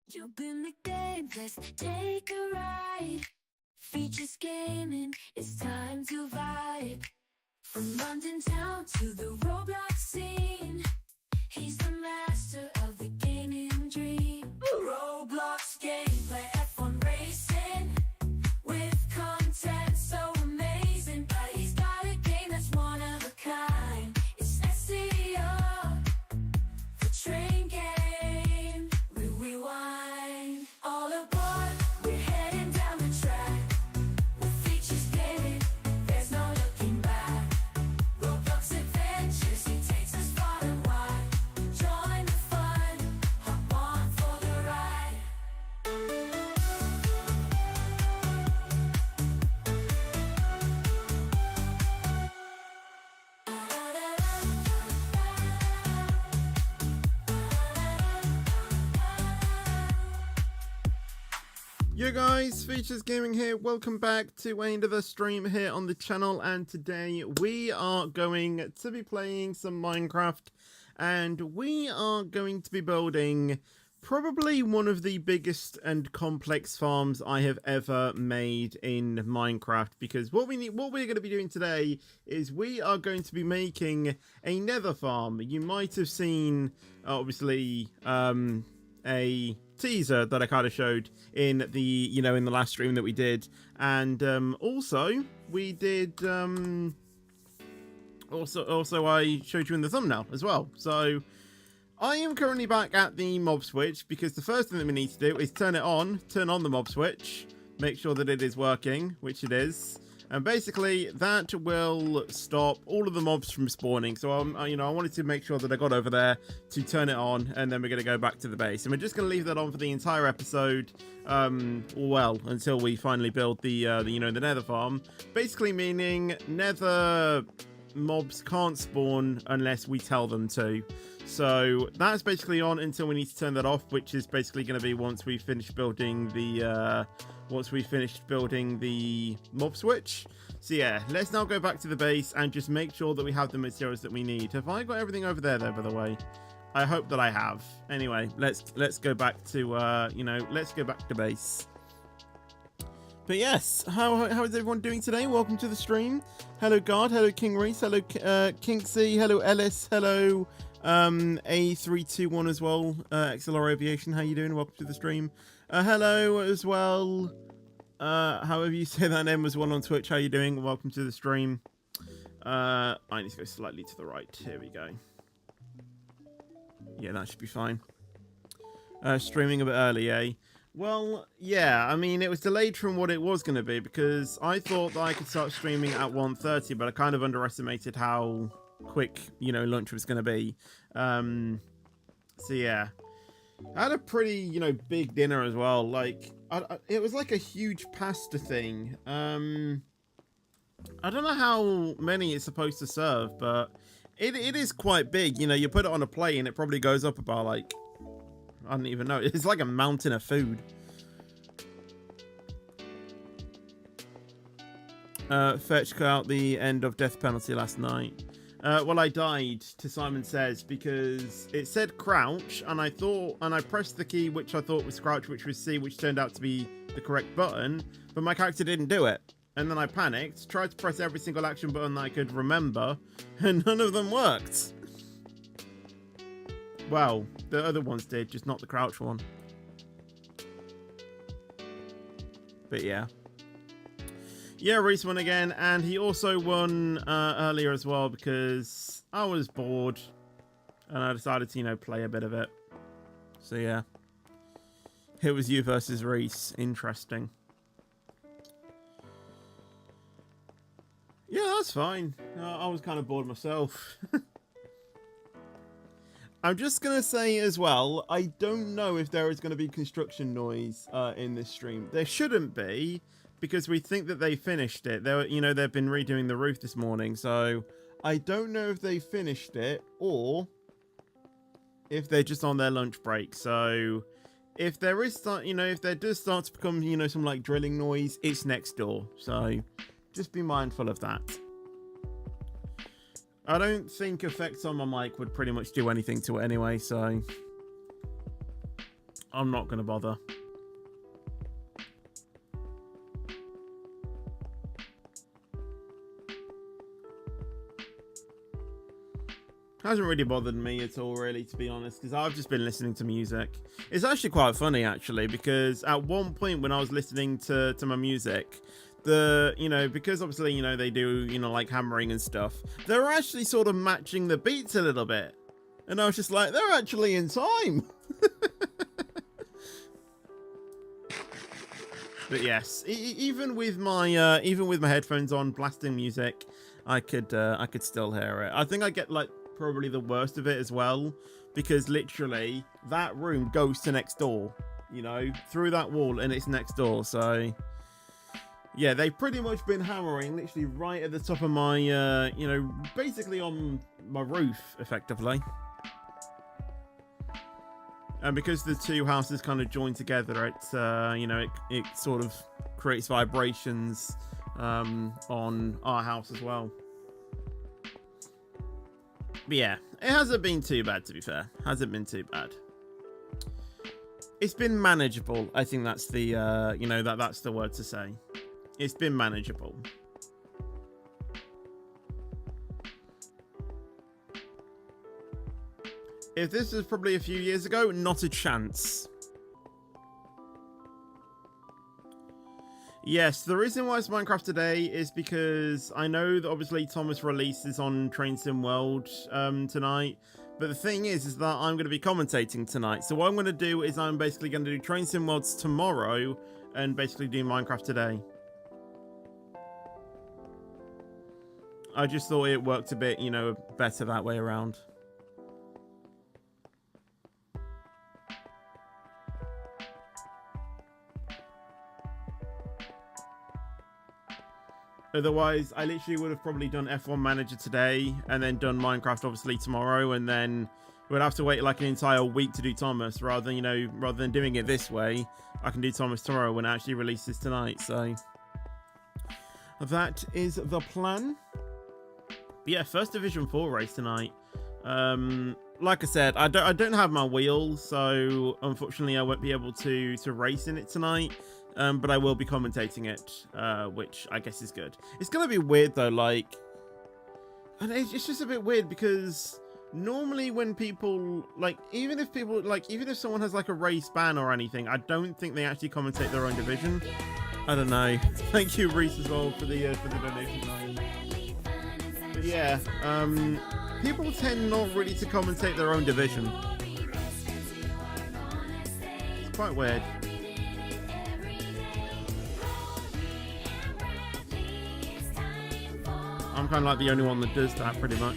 You've been the game, let's take a ride. Features gaming, it's time to vibe. From London town to the Roblox scene, he's the master of the gaming dream. Roblox gameplay, F1 racing, with content so amazing. But he's got a game that's one of a kind. It's SEO, the train game. We rewind. All aboard, we're heading down the track. With features gaming, there's no looking back. Roblox adventures, he takes us far and wide. Join the fun, hop on for the ride. Yo guys, Features Gaming here, welcome back to another stream here on the channel, and today we are going to be playing some Minecraft, and we are going to be building probably one of the biggest and complex farms I have ever made in Minecraft, because what we're going to be doing today is we are going to be making a Nether farm. You might have seen, obviously, a teaser that I kind of showed in the in the last stream that we did, and also we did also I showed you in the thumbnail as well. So I am currently back at the mob switch, because the first thing that we need to do is turn on the mob switch, make sure that it is working, which it is. And basically, that will stop all of the mobs from spawning. So, I wanted to make sure that I got over there to turn it on, and then we're going to go back to the base. And we're just going to leave that on for the entire episode, well, until we finally build the Nether farm. Basically meaning Nether mobs can't spawn unless we tell them to. So that's basically on until we need to turn that off, which is basically going to be once we finish building the mob switch. So yeah, let's now go back to the base and just make sure that we have the materials that we need. Have I got everything over there though, by the way? I hope that I have. Anyway, let's go back to let's go back to base. But yes, how is everyone doing today? Welcome to the stream. Hello Guard, hello King Reese, hello Kinksy, hello Ellis, hello A321 as well, XLR Aviation, how you doing? Welcome to the stream. Hello as well, however you say that name as well on Twitch, how you doing? Welcome to the stream. I need to go slightly to the right, here we go. Yeah, that should be fine. Streaming a bit early, eh? Well, yeah, I mean, it was delayed from what it was going to be, because I thought that I could start streaming at 1:30, but I kind of underestimated how quick, lunch was going to be. So yeah, I had a pretty, big dinner as well. Like, it was like a huge pasta thing. I don't know how many it's supposed to serve, but it is quite big. You put it on a plate and it probably goes up about, like, I don't even know. It's like a mountain of food. Fetch cut out the end of death penalty last night. Well, I died, to Simon Says, because it said crouch, and I pressed the key which I thought was crouch, which was C, which turned out to be the correct button, but my character didn't do it. And then I panicked, tried to press every single action button that I could remember, and none of them worked. Well, the other ones did, just not the crouch one. But yeah. Yeah, Reese won again, and he also won earlier as well, because I was bored, and I decided to, play a bit of it. So yeah. It was you versus Reese. Interesting. Yeah, that's fine. I was kind of bored myself. I'm just going to say as well, I don't know if there is going to be construction noise in this stream. There shouldn't be, because we think that they finished it. They've been redoing the roof this morning, so I don't know if they finished it or if they're just on their lunch break. So if there is if there does start to become, some like drilling noise, it's next door. So just be mindful of that. I don't think effects on my mic would pretty much do anything to it anyway, so I'm not going to bother. Hasn't really bothered me at all, really, to be honest, because I've just been listening to music. It's actually quite funny, actually, because at one point when I was listening to my music, because obviously, they do, like hammering and stuff, they were actually sort of matching the beats a little bit. And I was just like, they're actually in time. But yes, even with my headphones on, blasting music, I could still hear it. I think I get like probably the worst of it as well, because literally that room goes to next door, through that wall, and it's next door. So yeah, they've pretty much been hammering literally right at the top of my, basically on my roof, effectively. And because the two houses kind of join together, it's, it sort of creates vibrations on our house as well. But yeah, it hasn't been too bad, to be fair. Hasn't been too bad. It's been manageable. I think that's the, that's the word to say. It's been manageable. If this was probably a few years ago, not a chance. Yes, the reason why it's Minecraft today is because I know that obviously Thomas releases on Train Sim World tonight. But the thing is that I'm going to be commentating tonight. So what I'm going to do is I'm basically going to do Train Sim Worlds tomorrow and basically do Minecraft today. I just thought it worked a bit, better that way around. Otherwise, I literally would have probably done F1 Manager today and then done Minecraft obviously tomorrow, and then we'd have to wait like an entire week to do Thomas rather than doing it this way. I can do Thomas tomorrow when it actually releases tonight. So that is the plan. But yeah, first Division 4 race tonight. Like I said, I don't have my wheel, so unfortunately I won't be able to race in it tonight. But I will be commentating it, which I guess is good. It's gonna be weird though, like, and it's just a bit weird because normally when people even if someone has like a race ban or anything, I don't think they actually commentate their own division. I don't know. Thank you, Reese, as well for the donation. But yeah, people tend not really to commentate their own division. It's quite weird. I'm kind of like the only one that does that, pretty much.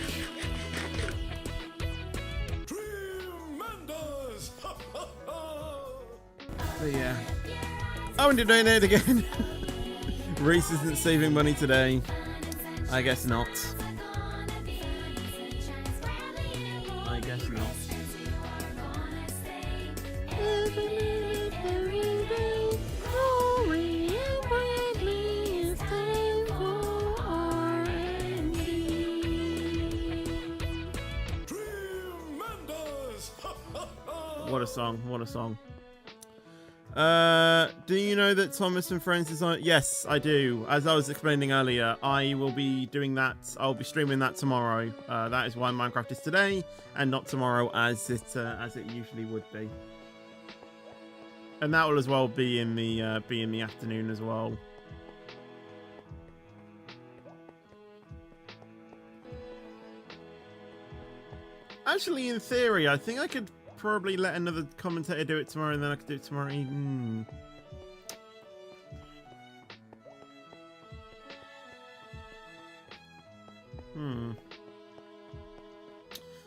But yeah. Oh, and you're doing it again. Reese isn't saving money today. I guess not. I guess not. What a song, what a song. Do you know that Thomas and Friends is on? Yes, I do. As I was explaining earlier, I will be doing that. I'll be streaming that tomorrow. That is why Minecraft is today and not tomorrow as it usually would be. And that will as well be in the afternoon as well. Actually, in theory, I think I could probably let another commentator do it tomorrow, and then I could do it tomorrow evening.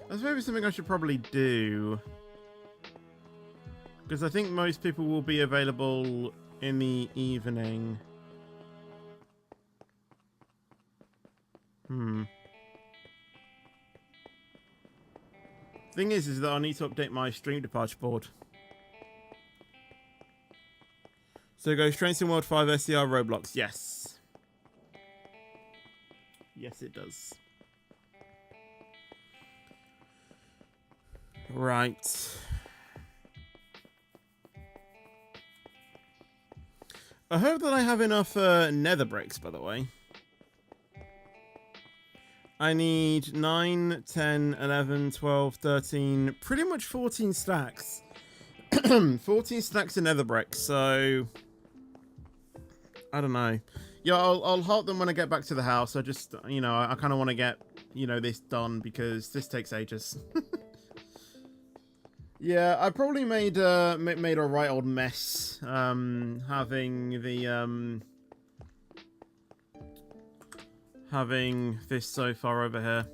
That's maybe something I should probably do, because I think most people will be available in the evening. Thing is that I need to update my stream departure board. So go Train Sim World 5 SCR Roblox. Yes. Yes, it does. Right. I hope that I have enough nether bricks, by the way. I need 9, 10, 11, 12, 13, pretty much 14 stacks. 14 stacks of nether bricks, so... I don't know. Yeah, I'll halt them when I get back to the house. I just, you know, I kind of want to get, you know, this done because this takes ages. Yeah, I probably made a right old mess, having the, having this so far over here.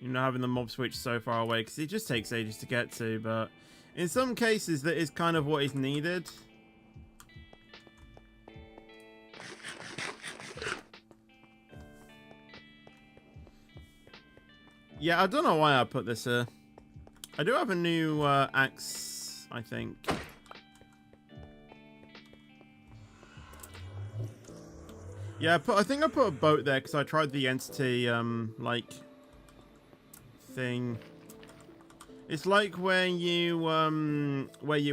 You know, having the mob switch so far away, because it just takes ages to get to, but in some cases that is kind of what is needed. Yeah, I don't know why I put this here. I do have a new axe, I think. Yeah, I think I put a boat there because I tried the entity, like, thing. It's like where you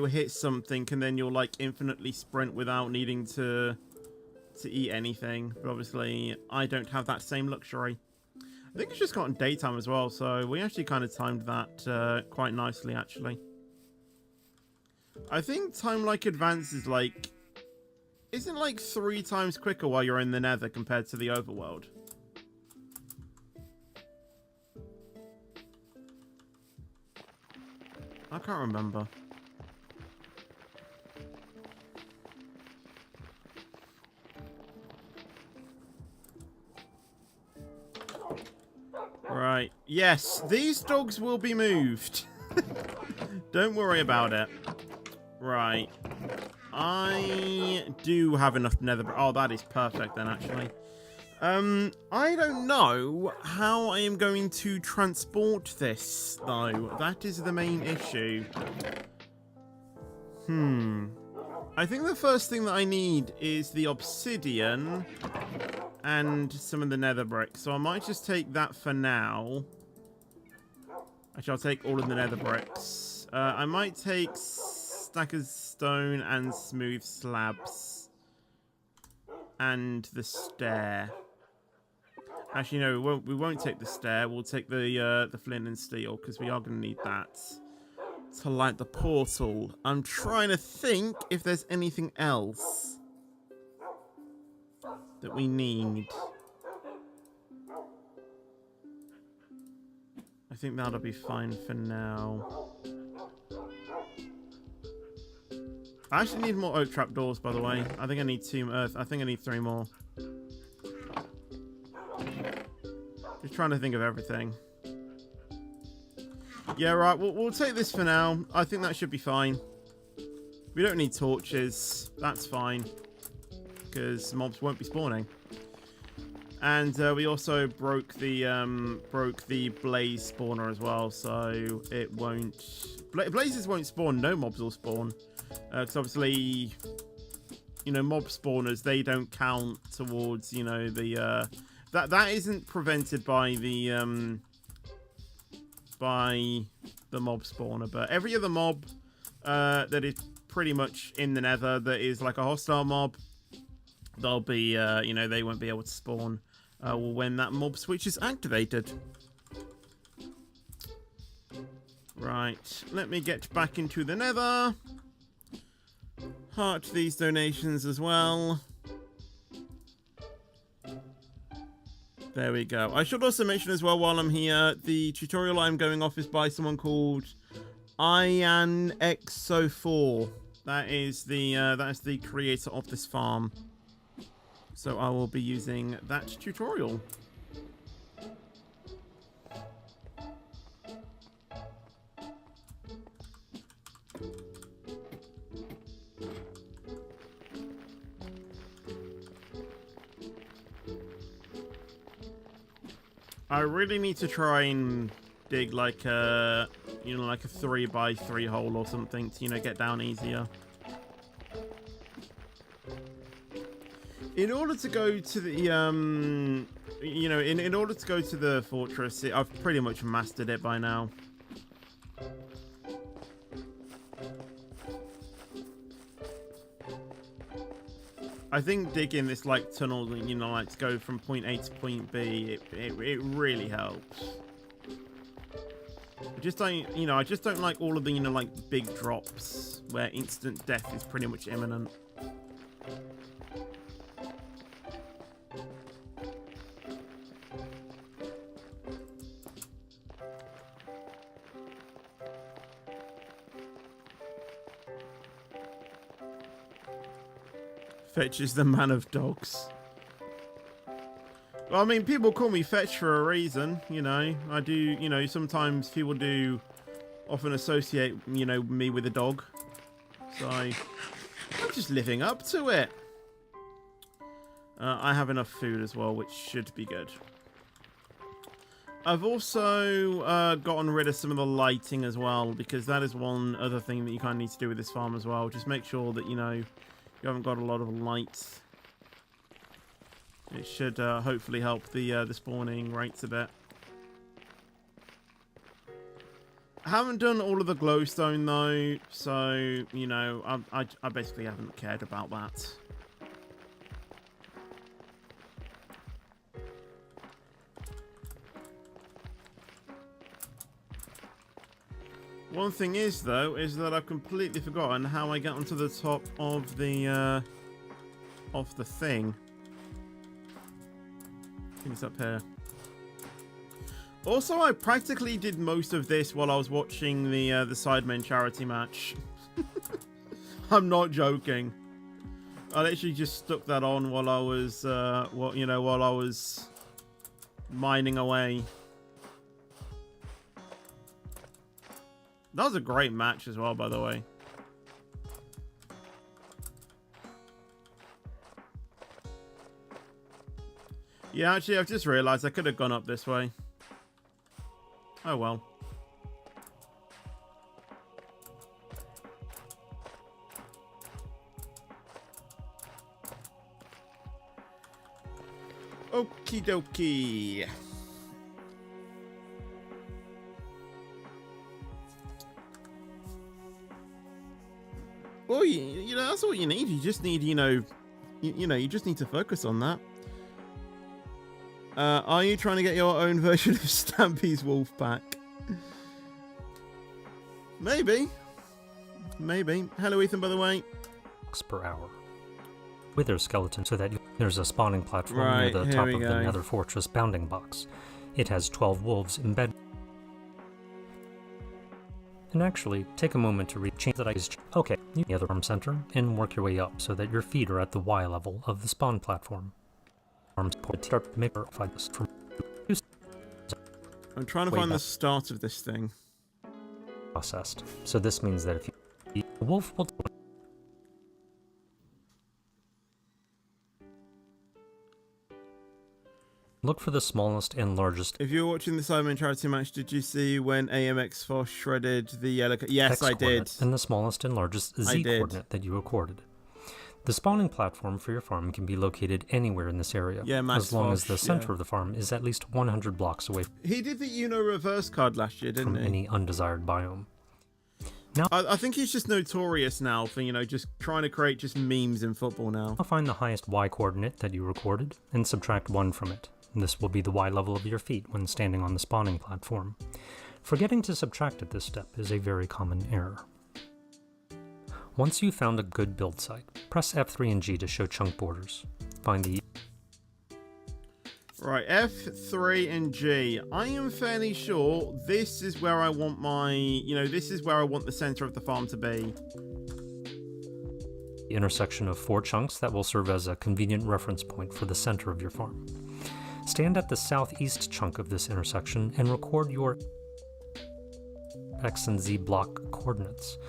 hit something and then you'll, like, infinitely sprint without needing to eat anything. But obviously, I don't have that same luxury. I think it's just gotten daytime as well, so we actually kind of timed that quite nicely, actually. I think time like advance is like... Isn't like 3 times quicker while you're in the Nether compared to the overworld? I can't remember. Right. Yes, these dogs will be moved. Don't worry about it. Right. I do have enough nether... Oh, that is perfect then, actually. I don't know how I am going to transport this, though. That is the main issue. I think the first thing that I need is the obsidian and some of the nether bricks. So I might just take that for now. Actually, I'll take all of the nether bricks. I might take stack of stone and smooth slabs. And the stair. Actually, no, we won't take the stair. We'll take the flint and steel, because we are going to need that to light the portal. I'm trying to think if there's anything else that we need. I think that'll be fine for now. I actually need more oak trapdoors, by the way. I think I need 2 more. I think I need 3 more. Just trying to think of everything. Yeah, right. We'll take this for now. I think that should be fine. We don't need torches. That's fine. Because mobs won't be spawning. And we also broke the blaze spawner as well, so it won't... blazes won't spawn. No mobs will spawn. Because obviously, you know, mob spawners, they don't count towards, you know, the... That isn't prevented by the mob spawner, but every other mob that is pretty much in the Nether that is like a hostile mob, they'll be, you know, they won't be able to spawn when that mob switch is activated. Right, let me get back into the Nether. Heart these donations as well. There we go. I should also mention as well while I'm here, the tutorial I'm going off is by someone called IanXo4. That is the creator of this farm. So I will be using that tutorial. I really need to try and dig like a, you know, like a 3x3 hole or something to, you know, get down easier. In order to go to the, you know, in order to go to the fortress, I've pretty much mastered it by now. I think digging this like tunnel, you know, like to go from point A to point B, it really helps. I just don't, you know, I just don't like all of the, you know, like big drops where instant death is pretty much imminent. Fetch is the man of dogs. Well, I mean, people call me Fetch for a reason, you know. I do, you know, sometimes people do often associate, you know, me with a dog. So, I'm just living up to it. I have enough food as well, which should be good. I've also gotten rid of some of the lighting as well, because that is one other thing that you kind of need to do with this farm as well. Just make sure that, you know, you haven't got a lot of lights. It should hopefully help the spawning rates a bit. I haven't done all of the glowstone though, so, you know, I basically haven't cared about that. One thing is, though, is that I've completely forgotten how I get onto the top of the thing. I think it's up here. Also, I practically did most of this while I was watching the Sidemen charity match. I'm not joking. I literally just stuck that on while I was, while I was mining away. That was a great match as well, by the way. Yeah, actually, I've just realized I could have gone up this way. Oh well. Okie dokie. Well, you know, that's all you need. You just need, you know, you just need to focus on that. Are you trying to get your own version of Stampy's wolf pack? Maybe. Maybe. Hello, Ethan, by the way. Per hour. Wither skeleton, so that there's a spawning platform near the top of the Nether fortress bounding box. It has 12 wolves embedded. And actually, take a moment to change that I use. Okay, you the other farm center and work your way up so that your feet are at the Y level of the spawn platform. I'm trying to find the start of this thing. Processed. So this means that if you the wolf will look for the smallest and largest. If you were watching the Sidemen charity match, did you see when AMX Foss shredded the yellow? Yes, I did. And the smallest and largest Z coordinate that you recorded. The spawning platform for your farm can be located anywhere in this area, as long as the center of the farm is at least 100 blocks away. He did the Uno reverse card last year, didn't he? From any undesired biome. Now, I think he's just notorious now for, you know, just trying to create just memes in football now. I'll find the highest Y coordinate that you recorded and subtract 1 from it. This will be the Y level of your feet when standing on the spawning platform. Forgetting to subtract at this step is a very common error. Once you've found a good build site, press F3 and G to show chunk borders. Find the... Right, F3 and G. I am fairly sure this is where I want my... You know, this is where I want the center of the farm to be. The intersection of 4 chunks that will serve as a convenient reference point for the center of your farm. Stand at the southeast chunk of this intersection and record your X and Z block coordinates.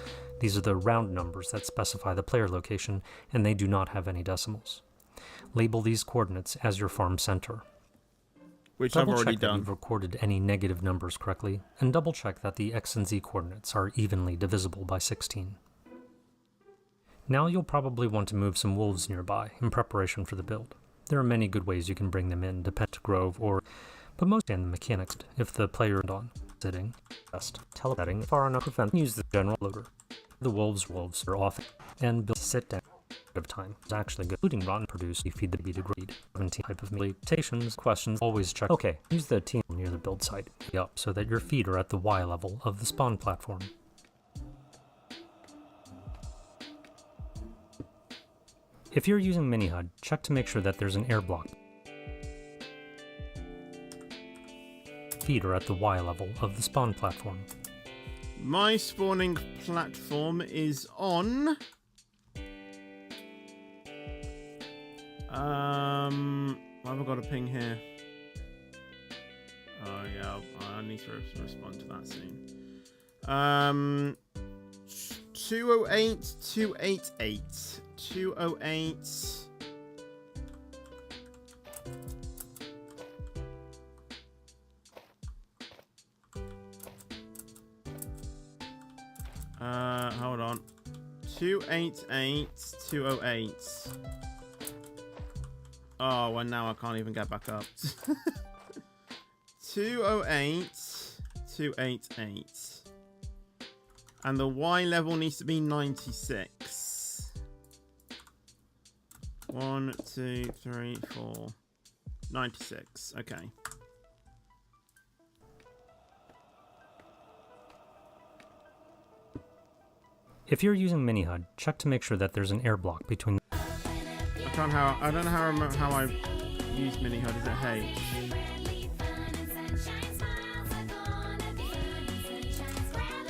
These are the round numbers that specify the player location, and they do not have any decimals. Label these coordinates as your farm center. Which I've already Double-check that done. you've recorded any negative numbers correctly, and double-check that the X and Z coordinates are evenly divisible by 16. Now you'll probably want to move some wolves nearby in preparation for the build. There are many good ways you can bring them in, depending on Grove but most in the mechanics. If the player is on sitting, just telesetting far enough to prevent, use the general loader. The wolves are off and build sit down. of time. It's actually good. Including rotten produce, you feed the bee degrade. 17 type of mutations, questions, always check. Okay, use the T near the build site. Up so that your feet are at the Y level of the spawn platform. If you're using Minihud, check to make sure that there's an air block. Feet are at the Y level of the spawn platform. My spawning platform is on... why have I got a ping here? Oh yeah, I need to respond to that soon. 208, 288, 208. Hold on. 288, 208. Oh, well now I can't even get back up. 208, 288. And the Y level needs to be 96. 1, 2, 3, 4. 96. Okay. If you're using Minihud, check to make sure that there's an air block between. I don't know how I use Minihud. Is it H?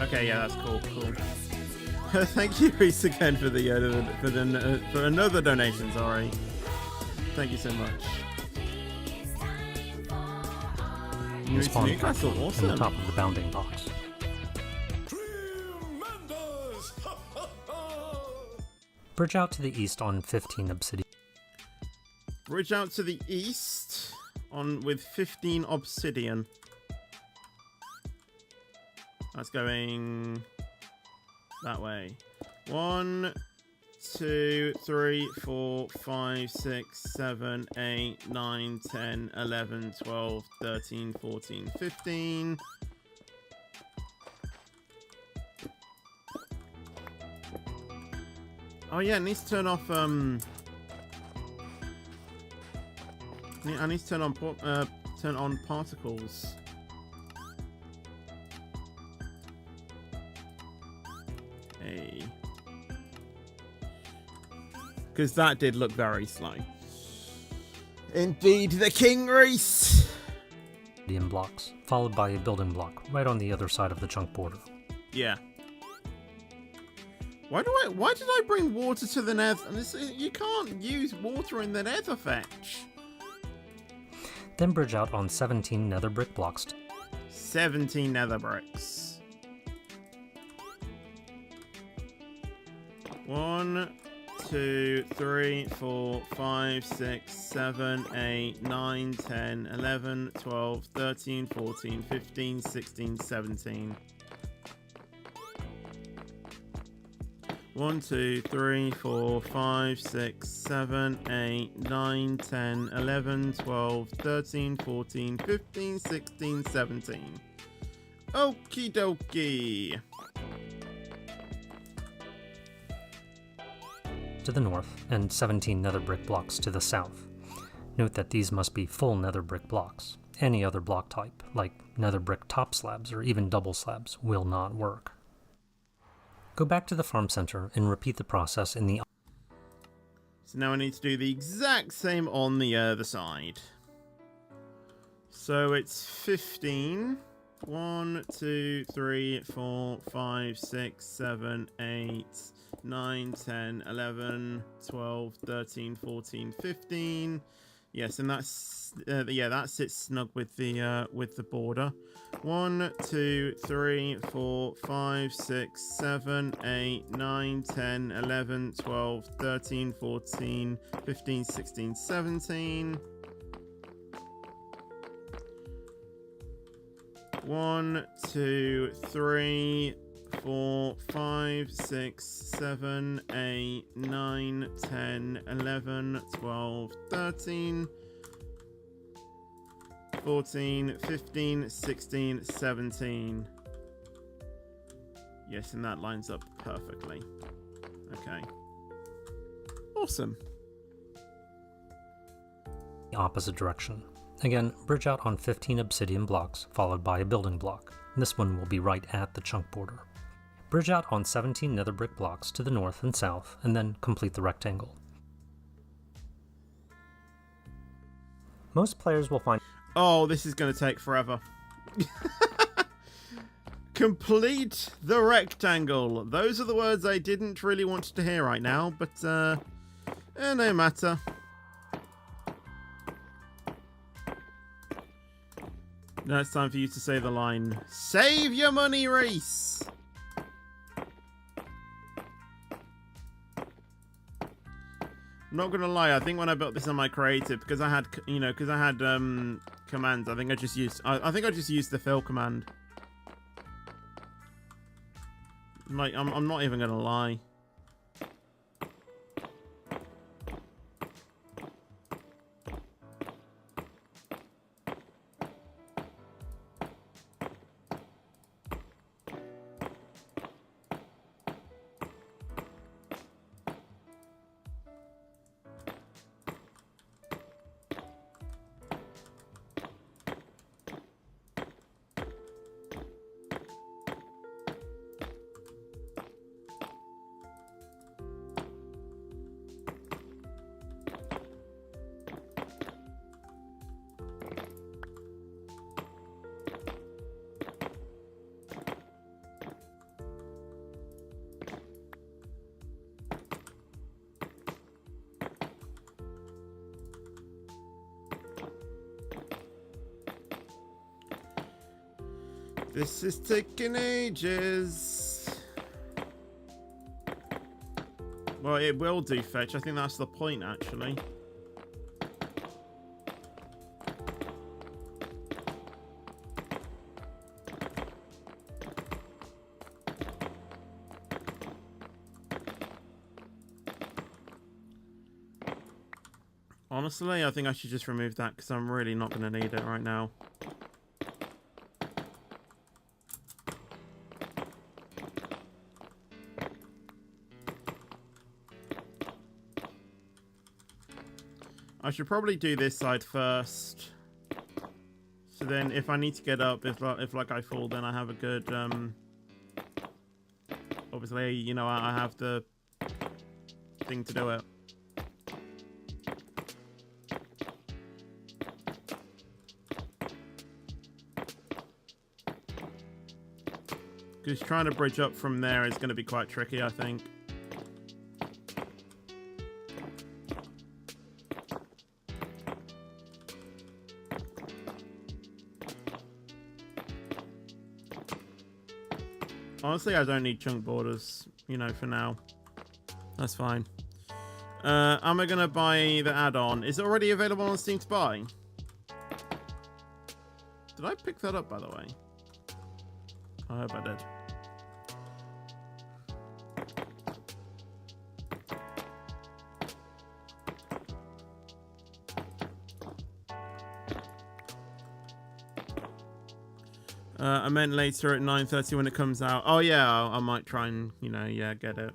Okay, yeah, that's cool. Thank you, Reese, again for for another donation. Sorry, thank you so much. Newcastle, awesome. In the top of the bounding box. Bridge out to the east on 15 obsidian. Bridge out to the east with 15 obsidian. That's going that way. 1, 2, 3, 4, 5, 6, 7, 8, 9, 10, 11, 12, 13, 14, 15. Oh yeah, it needs to turn off. I need to turn on particles. Hey, because that did look very slow. Indeed, the King Reese. Blocks, followed by a building block right on the other side of the chunk border. Yeah. Why did I bring water to the Nether? You can't use water in the Nether fetch. Then bridge out on 17 nether brick blocks. 17 nether bricks. 1, 2, 3, 4, 5, 6, 7, 8, 9, 10, 11, 12, 13, 14, 15, 16, 17. 1, 2, 3, 4, 5, 6, 7, 8, 9, 10, 11, 12, 13, 14, 15, 16, 17. Okie dokie. To the north, and 17 nether brick blocks to the south. Note that these must be full nether brick blocks. Any other block type, like nether brick top slabs or even double slabs, will not work. Go back to the farm center and repeat the process in the... So now I need to do the exact same on the other side. So it's 15. 1, 2, 3, 4, 5, 6, 7, 8, 9, 10, 11, 12, 13, 14, 15. Yes, and that's that sits snug with the border. 1, 2, 3, 4, 5, 6, 7, 8, 9, 10, 11, 12, 13, 14, 15, 16, 17. 1, 2, 3, 4, 5, 6, 7, 8, 9, 10, 11, 12, 13, 14, 15, 16, 17. Yes, and that lines up perfectly. Okay. Awesome. The opposite direction. Again, bridge out on 15 obsidian blocks, followed by a building block. This one will be right at the chunk border. Bridge out on 17 nether brick blocks to the north and south, and then complete the rectangle. Most players will find... Oh, this is going to take forever. Complete the rectangle. Those are the words I didn't really want to hear right now, but no matter. Now it's time for you to say the line, "Save your money, Reese!" I'm not gonna lie, I think when I built this on my creative, because I had, commands, I think I just used the fill command. Like, I'm not even gonna lie. This is taking ages. Well, it will do fetch. I think that's the point, actually. Honestly, I think I should just remove that because I'm really not going to need it right now. I should probably do this side first. So then if I need to get up, if like I fall, then I have a good, obviously, you know, I have the thing to do it. Because trying to bridge up from there is going to be quite tricky, I think. Honestly, I don't need chunk borders, you know, for now. That's fine. Am I going to buy the add-on? Is it already available on Steam to buy? Did I pick that up, by the way? I hope I did. I meant later at 9:30 when it comes out. Oh yeah, I might try and, you know, yeah, get it.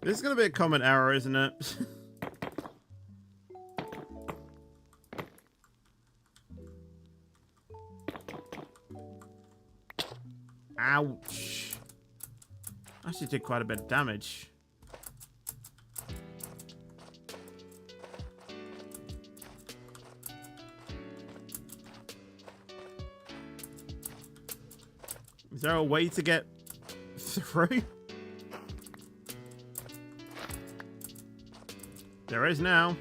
This is going to be a common error, isn't it? Ouch. Actually did quite a bit of damage. Is there a way to get through? There is now.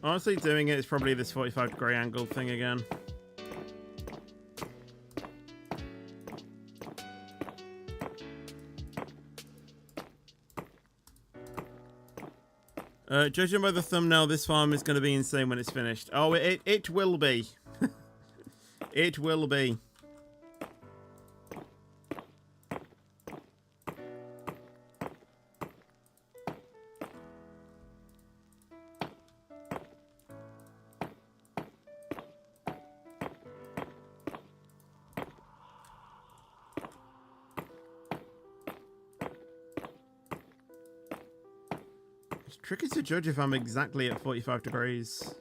Honestly, doing it is probably this 45-degree angle thing again. Judging by the thumbnail, this farm is going to be insane when it's finished. Oh, it will be. It will be. It's tricky to judge if I'm exactly at 45 degrees.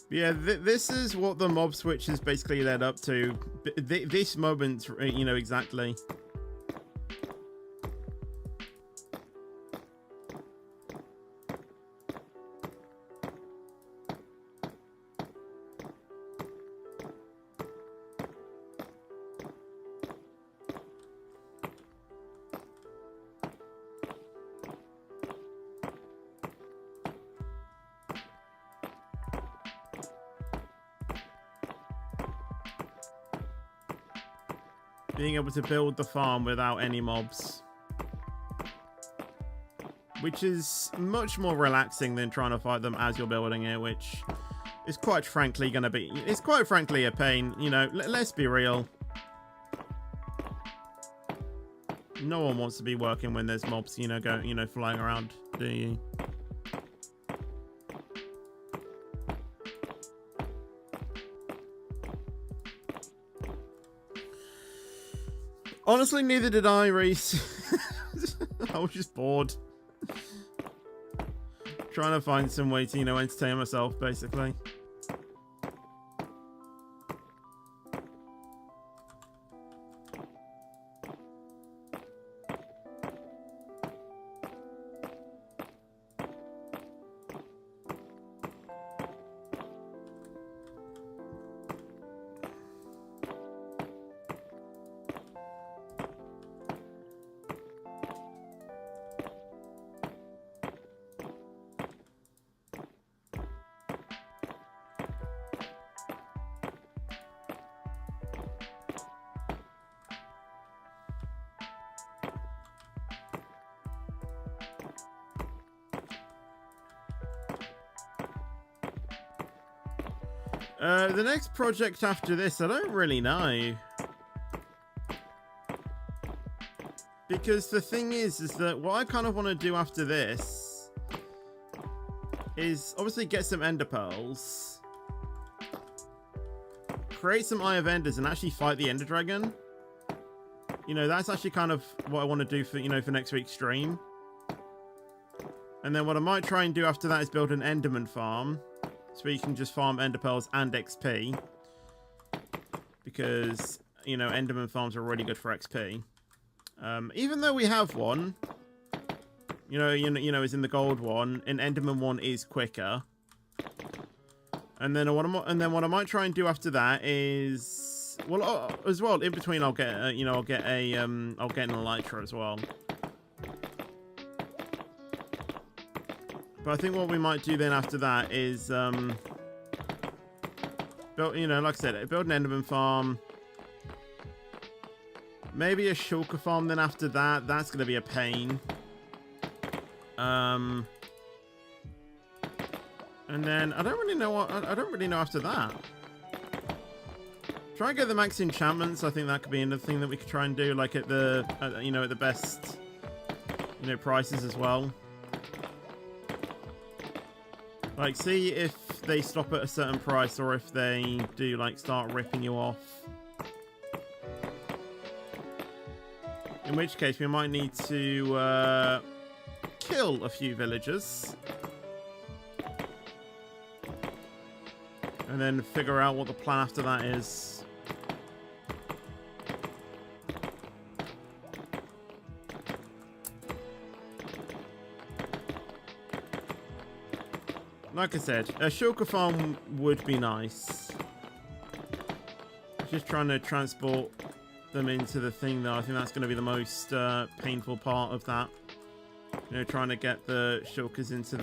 Yeah, this is what the mob switch has basically led up to. This moment, you know, exactly. Being able to build the farm without any mobs. Which is much more relaxing than trying to fight them as you're building it, which is quite frankly going to be... It's quite frankly a pain, you know, let's be real. No one wants to be working when there's mobs, you know, flying around, do you? Honestly, neither did I, Reese. I was just bored. Trying to find some way to, you know, entertain myself, basically. The next project after this, I don't really know. Because the thing is that what I kind of want to do after this is obviously get some ender pearls, create some Eye of Enders, and actually fight the ender dragon. You know, that's actually kind of what I want to do for, you know, for next week's stream. And then what I might try and do after that is build an enderman farm. So you can just farm ender pearls and XP. Because, you know, enderman farms are really good for XP. Even though we have one, you know, is in the gold one, an enderman one is quicker. And then what I might try and do after that is, well, as well, in between I'll get, I'll get an elytra as well. But I think what we might do then after that is, build, you know, like I said, build an enderman farm. Maybe a shulker farm then after that. That's going to be a pain. And then I don't really know what, I don't really know after that. Try and get the max enchantments. I think that could be another thing that we could try and do, like at the, you know, at the best, you know, prices as well. Like, see if they stop at a certain price or if they do, like, start ripping you off. In which case, we might need to kill a few villagers. And then figure out what the plan after that is. Like I said, a shulker farm would be nice. Just trying to transport them into the thing, though. I think that's going to be the most painful part of that. You know, trying to get the shulkers into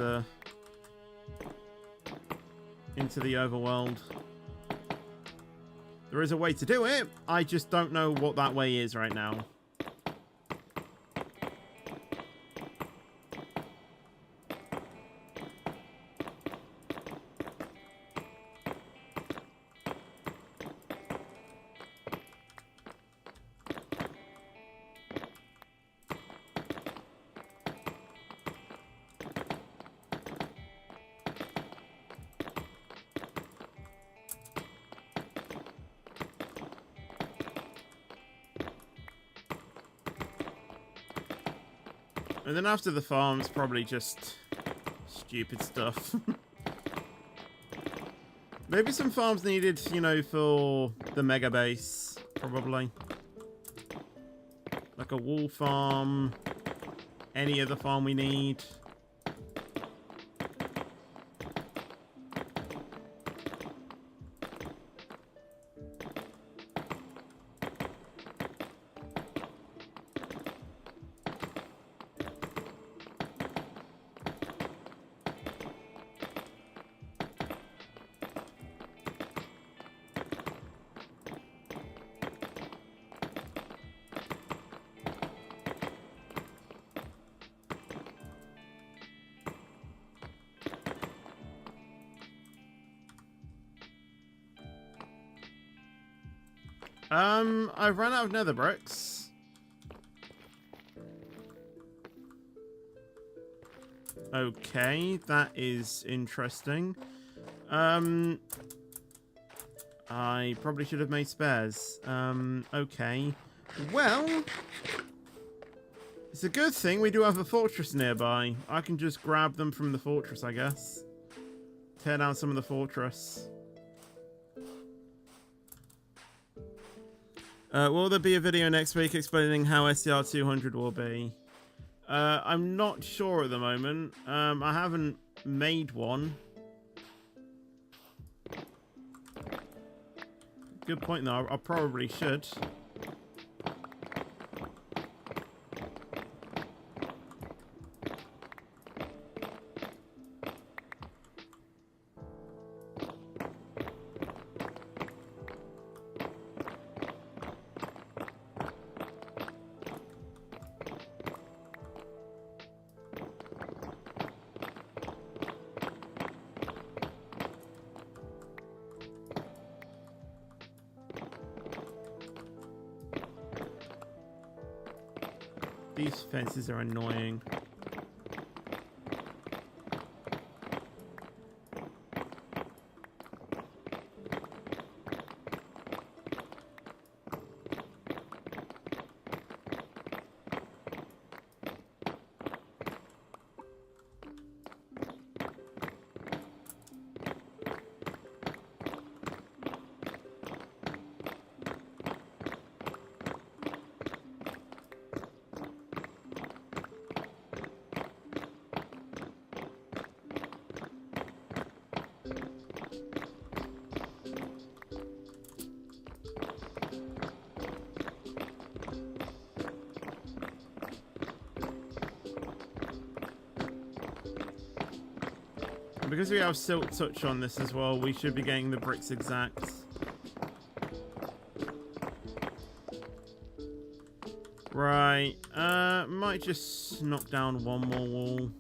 the overworld. There is a way to do it. I just don't know what that way is right now. And then after the farms, probably just stupid stuff. Maybe some farms needed, you know, for the mega base, probably. Like a wool farm, any other farm we need. I've run out of nether bricks. Okay, that is interesting. I probably should have made spares. Okay. Well, it's a good thing we do have a fortress nearby. I can just grab them from the fortress, I guess. Tear down some of the fortress. Will there be a video next week explaining how SCR 200 will be? I'm not sure at the moment. I haven't made one. Good point though, I probably should. These fences are annoying. Because we have Silk Touch on this as well, we should be getting the bricks exact. Right, might just knock down one more wall.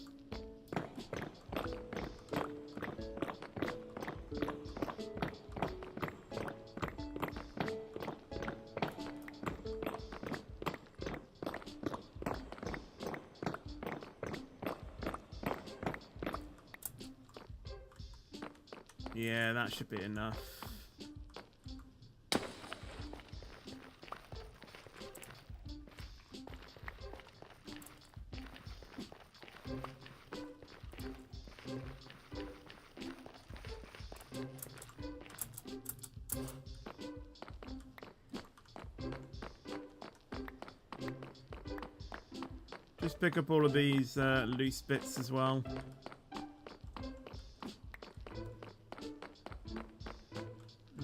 Yeah, that should be enough. Just pick up all of these loose bits as well.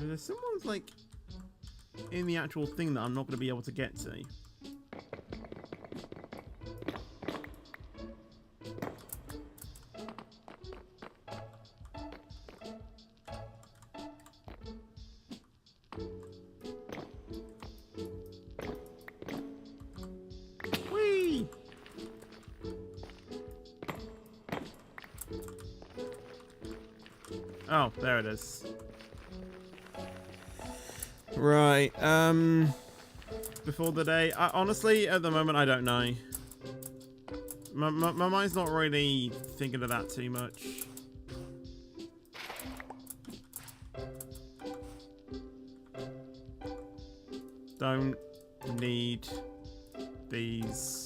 There's someone's like in the actual thing that I'm not going to be able to get to. Whee! Oh, there it is. Right, before the day, honestly, at the moment, I don't know. My mind's not really thinking of that too much. Don't need these.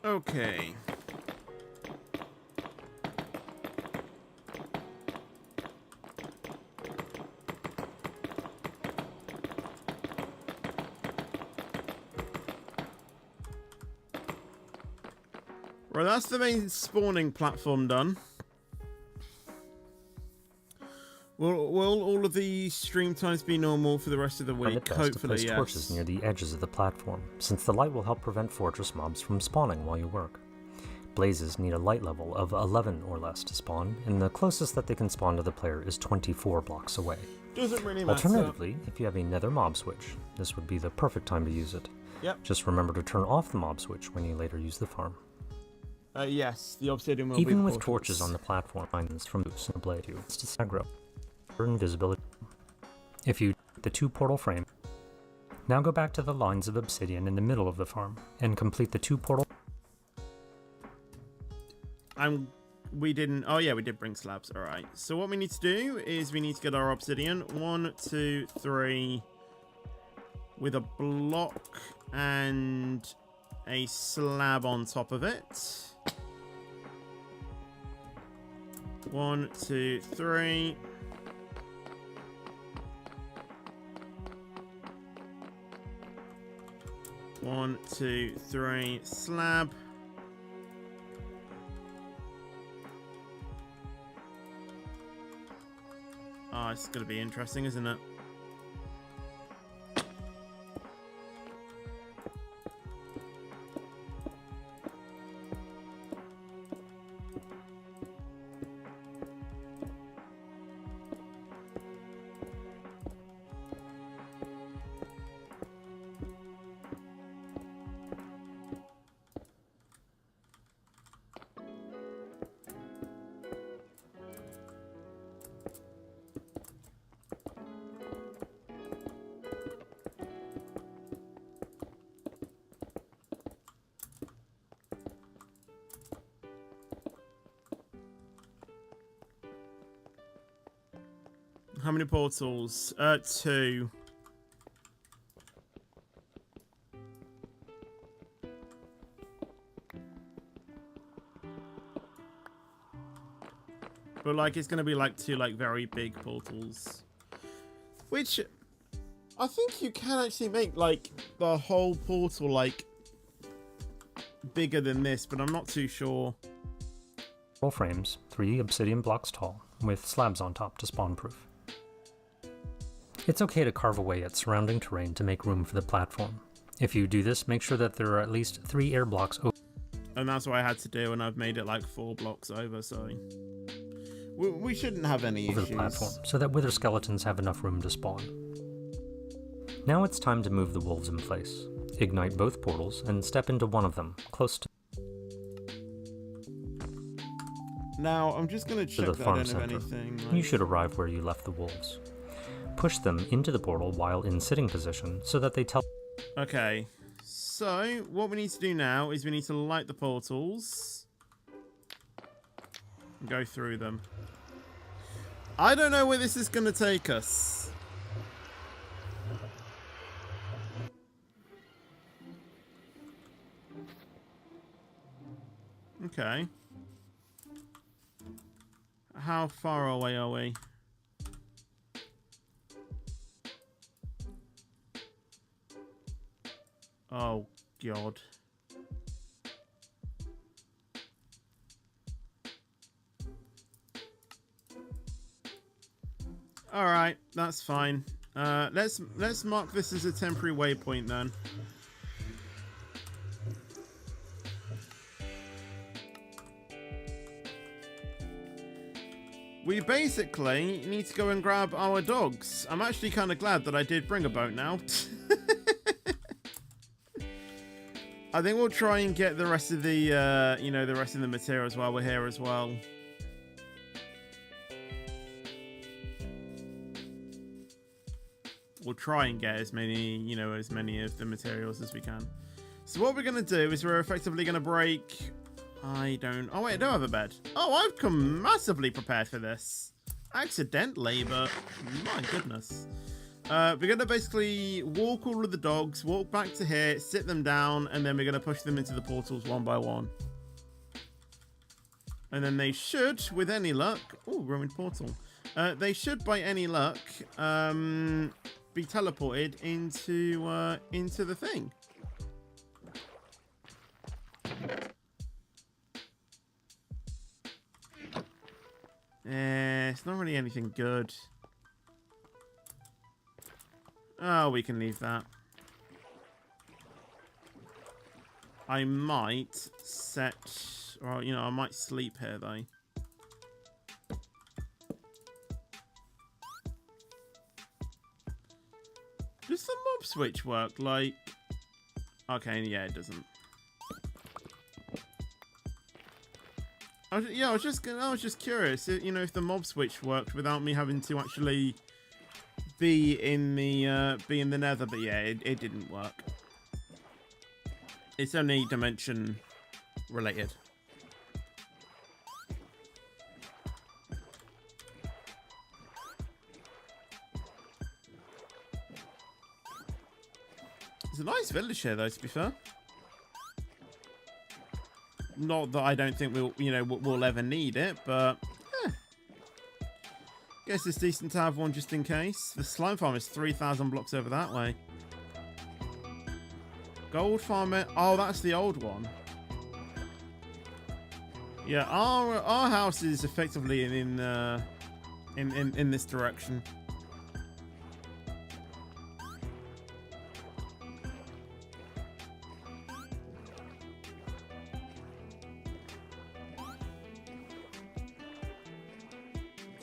Okay. Right, that's the main spawning platform done. Will all of the stream times be normal for the rest of the week? Hopefully, yes. Torches near the edges of the platform, since the light will help prevent fortress mobs from spawning while you work. Blazes need a light level of 11 or less to spawn, and the closest that they can spawn to the player is 24 blocks away. Doesn't really matter. Alternatively, if you have a Nether mob switch, this would be the perfect time to use it. Yep. Just remember to turn off the mob switch when you later use the farm. Yes, the obsidian will Even be with torches on the platform, finds from boosts and blade you, it's to aggro. Invisibility. If you the 2 portal frame, now go back to the lines of obsidian in the middle of the farm and complete the 2 portal. We didn't. Oh yeah, we did bring slabs. All right. So what we need to do is we need to get our obsidian 1, 2, 3 with a block and a slab on top of it. 1, 2, 3. One, 2, 3, slab. Oh, it's going to be interesting, isn't it? How many portals? 2. But like it's gonna be like 2 like very big portals. Which I think you can actually make like the whole portal like bigger than this, but I'm not too sure. Portal frames, 3 obsidian blocks tall, with slabs on top to spawn proof. It's okay to carve away at surrounding terrain to make room for the platform. If you do this, make sure that there are at least 3 air blocks over. And that's what I had to do, and I've made it like 4 blocks over, so we shouldn't have any issues. The platform, so that wither skeletons have enough room to spawn. Now it's time to move the wolves in place. Ignite both portals and step into one of them, close to Now, I'm just going to check the that I farm don't have center. anything. You should arrive where you left the wolves. Push them into the portal while in sitting position so that they tell. Okay, so what we need to do now is we need to light the portals and go through them. I don't know where this is going to take us. Okay. How far away are we? Oh, God. All right, that's fine. Let's mark this as a temporary waypoint then. We basically need to go and grab our dogs. I'm actually kind of glad that I did bring a boat now. I think we'll try and get the rest of the, the rest of the materials while we're here as well. We'll try and get as many of the materials as we can. So what we're going to do is we're effectively going to break... Oh wait, I don't have a bed. Oh, I've come massively prepared for this. Accidentally, but my goodness. We're going to basically walk all of the dogs, walk back to here, sit them down, and then we're going to push them into the portals one by one. And then they should, with any luck... Oh, ruined portal. They should, by any luck, be teleported into the thing. It's not really anything good. Oh, we can leave that. I might set... Or, I might sleep here, though. Does the mob switch work? Like... Okay, yeah, it doesn't. I was just curious, if the mob switch worked without me having to actually be in the Nether, but yeah, it didn't work. It's only dimension related. It's a nice village here, though, to be fair. Not that I don't think we'll ever need it, but guess it's decent to have one just in case. The slime farm is 3,000 blocks over that way. Gold farmer. Oh, that's the old one. Yeah, our house is effectively in this direction.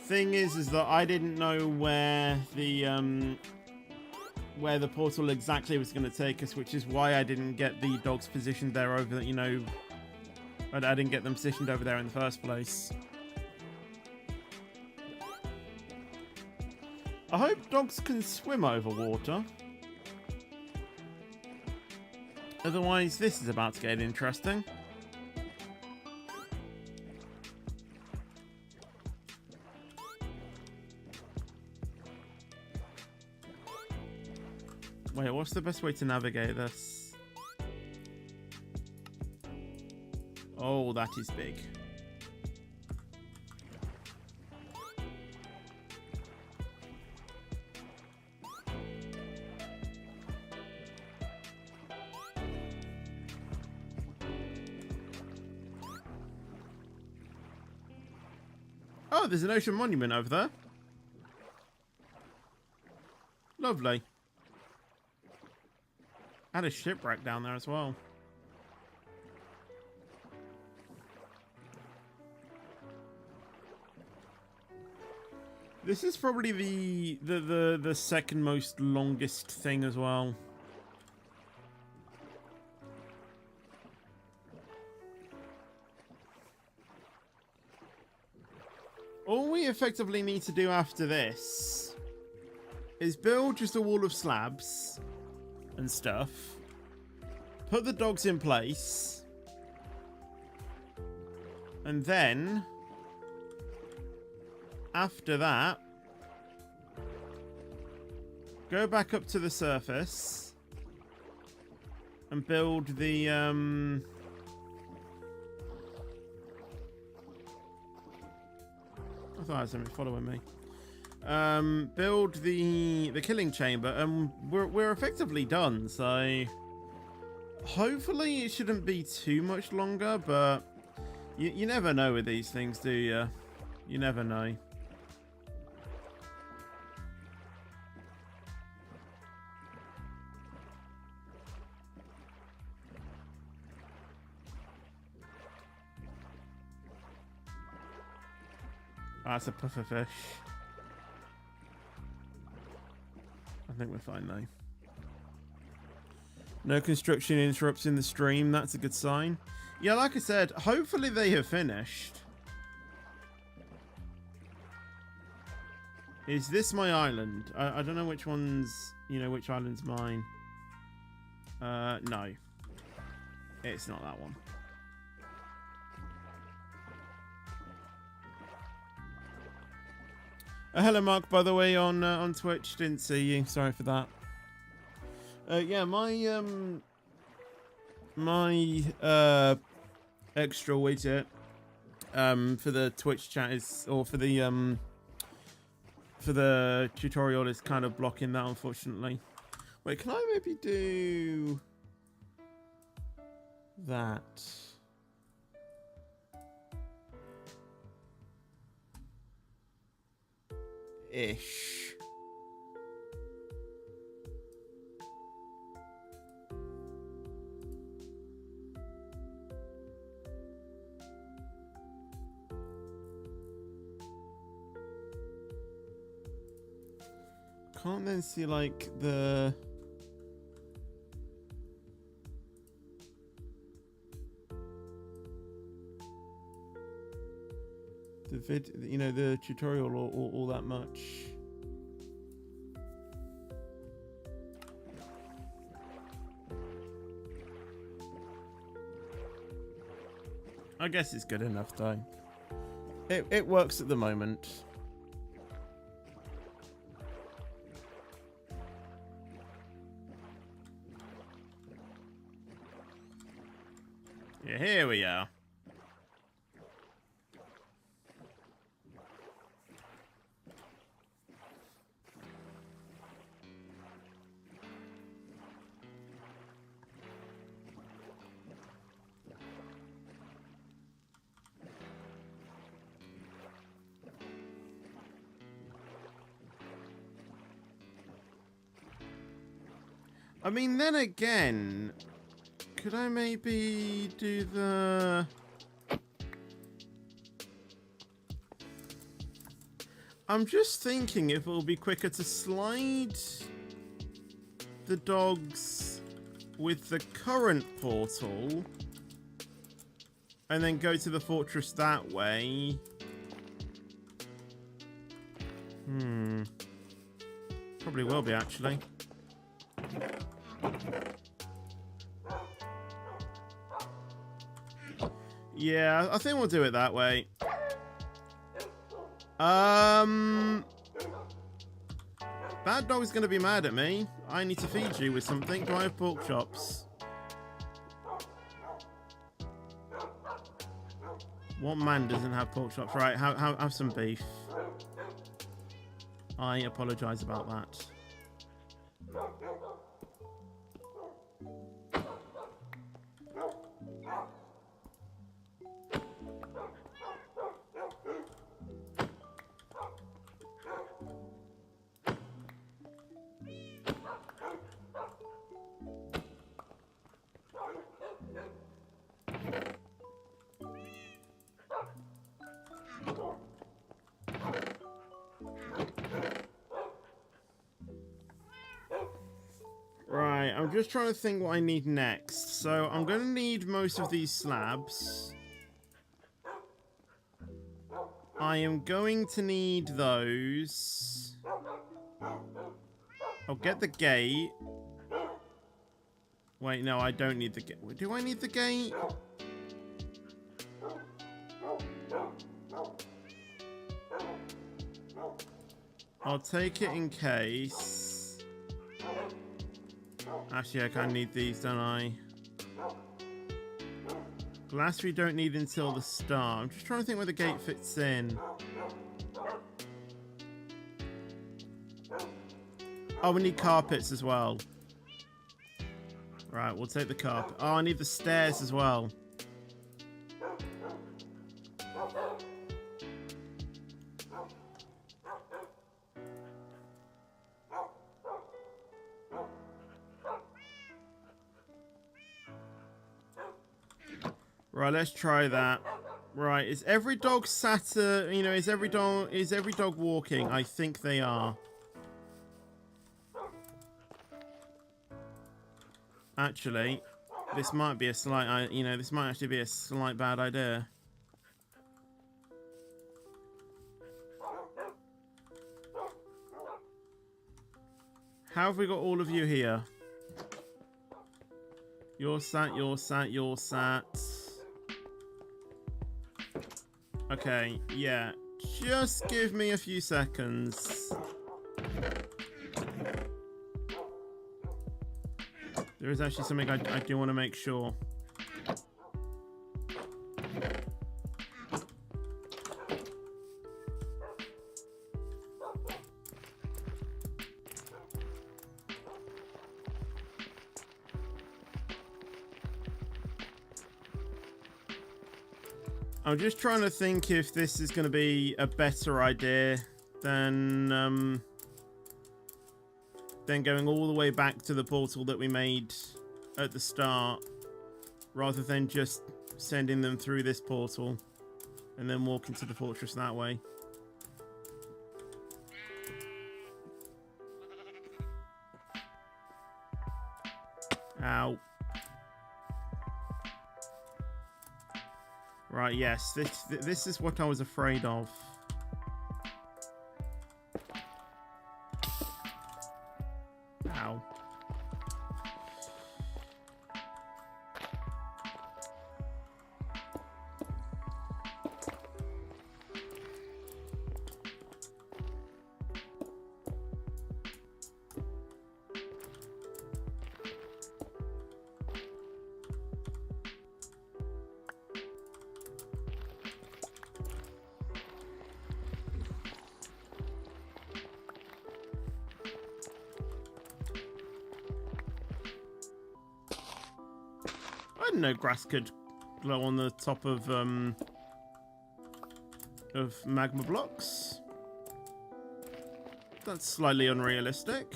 Thing is that I didn't know where the portal exactly was going to take us, which is why I didn't get the dogs positioned there over, I didn't get them positioned over there in the first place. I hope dogs can swim over water. Otherwise, this is about to get interesting. Wait, what's the best way to navigate this? Oh, that is big. Oh, there's an ocean monument over there. Lovely. Had a shipwreck down there as well. This is probably the second most longest thing as well. All we effectively need to do after this is build just a wall of slabs and stuff. Put the dogs in place. And then, after that, go back up to the surface and build the, I thought I had something following me. Build the killing chamber, and we're effectively done. So hopefully it shouldn't be too much longer, but you never know with these things, do you? You never know. That's a pufferfish. I think we're fine though. No construction interrupts in the stream. That's a good sign. Yeah, like I said, hopefully they have finished. Is this my island? I don't know which one's, which island's mine. No. It's not that one. Hello, Mark, by the way, on Twitch. Didn't see you. Sorry for that. Yeah, my extra widget for the Twitch chat is, or for the tutorial is kind of blocking that, unfortunately. Wait, can I maybe do that? Ish. Can't then see like the the tutorial or all that much. I guess it's good enough though. It works at the moment. Yeah, here we are. I mean, then again, could I maybe do the... I'm just thinking if it'll be quicker to slide the dogs with the current portal and then go to the fortress that way. Probably will be, actually. Yeah, I think we'll do it that way. That dog's gonna be mad at me. I need to feed you with something. Do I have pork chops? What man doesn't have pork chops? Right, have some beef. I apologise about that. Right, I'm just trying to think what I need next. So I'm going to need most of these slabs. I am going to need those. I'll get the gate. Wait, no, I don't need the gate. Do I need the gate? I'll take it in case. Actually, I kind of need these, don't I? Glass we don't need until the start. I'm just trying to think where the gate fits in. Oh, we need carpets as well. Right, we'll take the carpet. Oh, I need the stairs as well. Right, let's try that. Right, is every dog sat, is every dog walking? I think they are. Actually, this might be a slight, this might actually be a slight bad idea. How have we got all of you here? You're sat, you're sat, you're sat. Okay, yeah. Just give me a few seconds. There is actually something I do want to make sure. I'm just trying to think if this is going to be a better idea than going all the way back to the portal that we made at the start, rather than just sending them through this portal and then walking to the fortress that way. Ow. Right, yes, this is what I was afraid of. Ow. I didn't know grass could glow on the top of magma blocks. That's slightly unrealistic.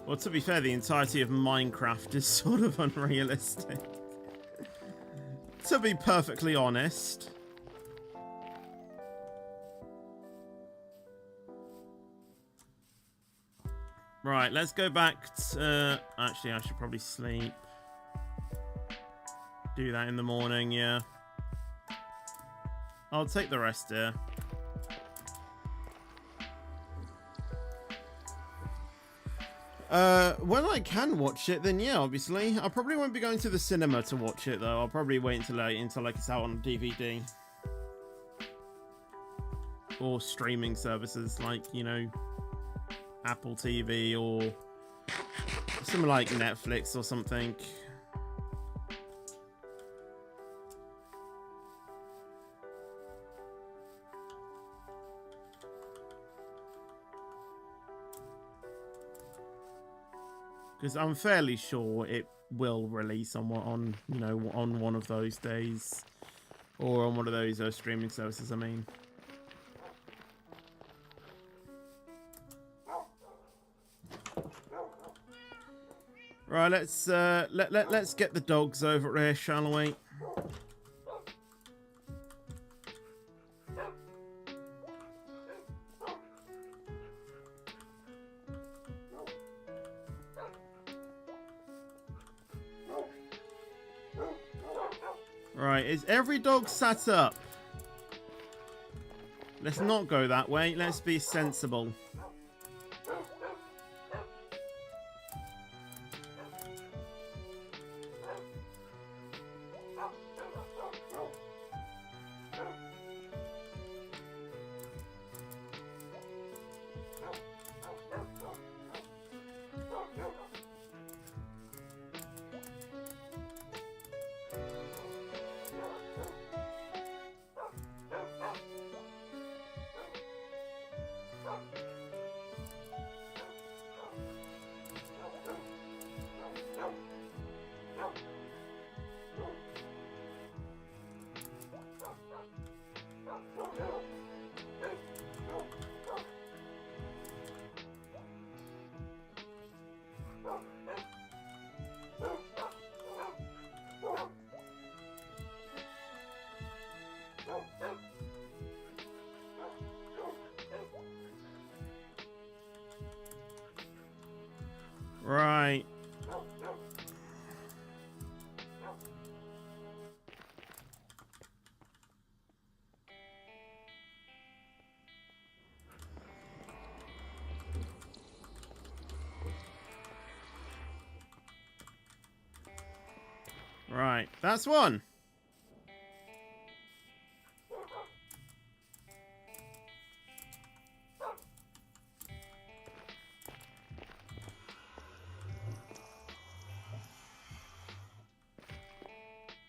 Well, to be fair, the entirety of Minecraft is sort of unrealistic. To be perfectly honest. Right, let's go back to... actually, I should probably sleep. Do that in the morning, yeah. I'll take the rest here. When I can watch it, then yeah, obviously. I probably won't be going to the cinema to watch it, though. I'll probably wait until like it's out on DVD. Or streaming services like, you know, Apple TV or something like Netflix or something. Because I'm fairly sure it will release somewhat on, you know, on one of those days. Or on one of those streaming services, I mean. Right, let's let's get the dogs over here, shall we? Right, is every dog sat up? Let's not go that way. Let's be sensible. Right. Right, that's one.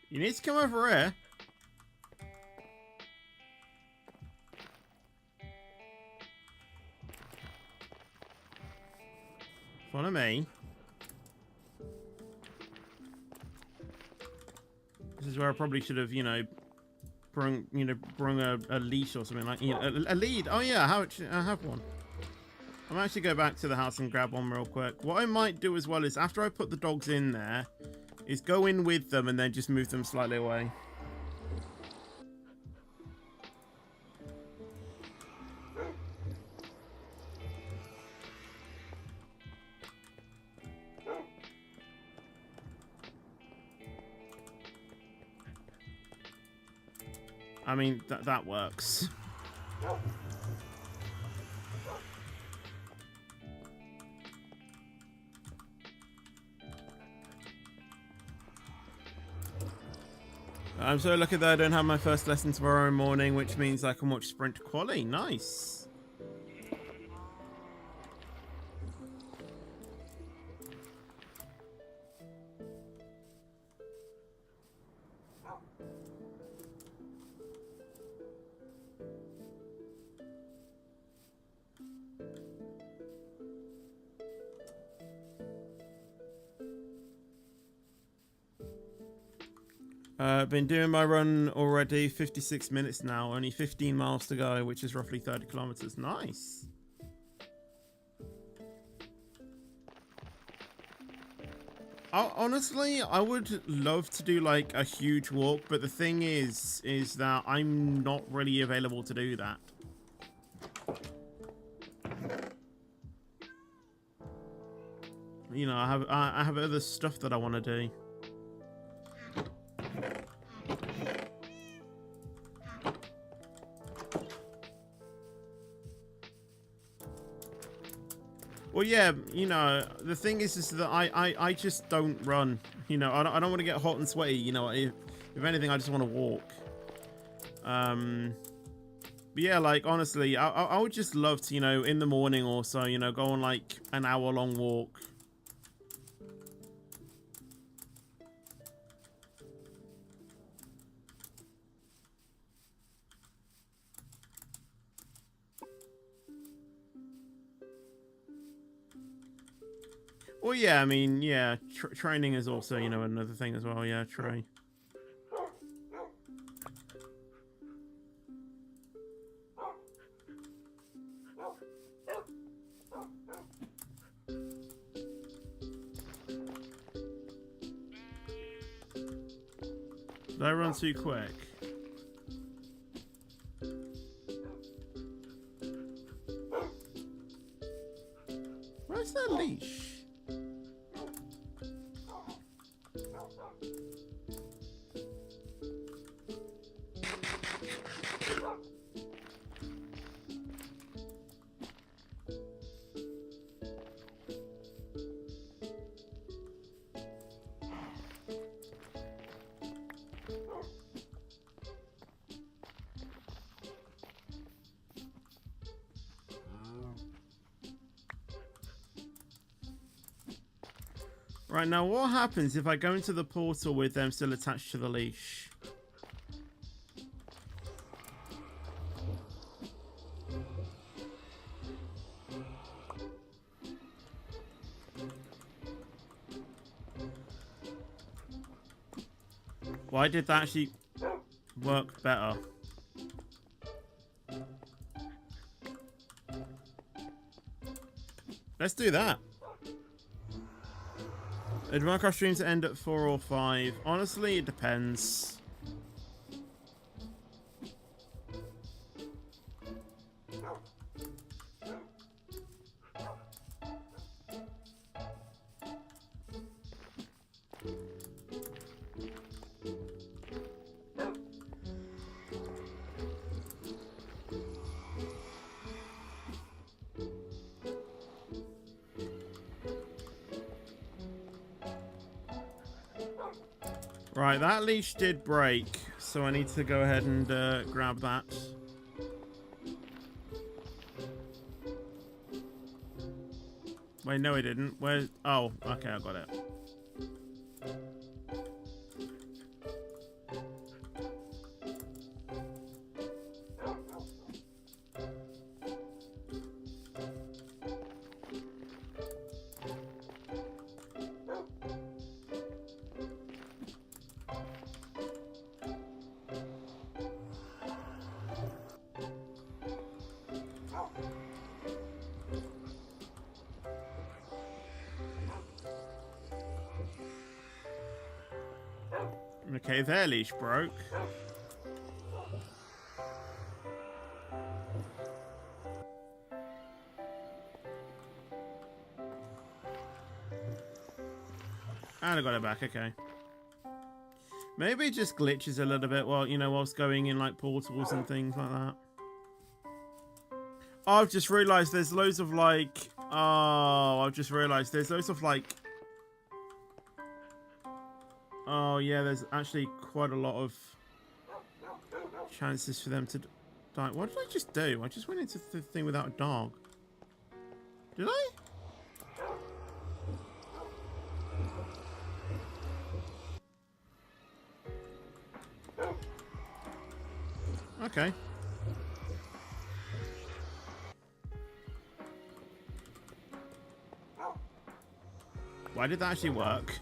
You need to come over here. Follow me. This is where I probably should have, you know, brung a leash or something like, you know, a lead. Oh yeah, I have one. I'm actually go back to the house and grab one real quick. What I might do as well is after I put the dogs in there, is go in with them and then just move them slightly away. I mean, that works. I'm so lucky that I don't have my first lesson tomorrow morning, which means I can watch Sprint Quali. Nice. I've been doing my run already, 56 minutes now, only 15 miles to go, which is roughly 30 kilometers. Nice. Honestly, I would love to do like a huge walk, but the thing is that I'm not really available to do that. You know, I have other stuff that I want to do. Well, yeah, you know, the thing is that I just don't run. You know, I don't want to get hot and sweaty. You know, if anything, I just want to walk. But yeah, like, honestly, I would just love to, you know, in the morning or so, you know, go on like an hour-long walk. Well, yeah, I mean, yeah, training is also, you know, another thing as well. Yeah, true. Did I run too quick? Where's that leash? Right, now what happens if I go into the portal with them still attached to the leash? Why did that actually work better? Let's do that. Do Minecraft streams end at 4 or 5? Honestly, it depends. Right, that leash did break, so I need to go ahead and grab that. Wait, no, it didn't. Where? Oh, okay, I got it. Okay, their leash broke. And I got it back, okay. Maybe it just glitches a little bit while, you know, whilst going in like portals and things like that. Oh, I've just realised there's loads of like... Oh, I've just realised there's loads of like... Oh, yeah, there's actually quite a lot of chances for them to die. What did I just do? I just went into the thing without a dog. Did I? Okay. Why did that actually work?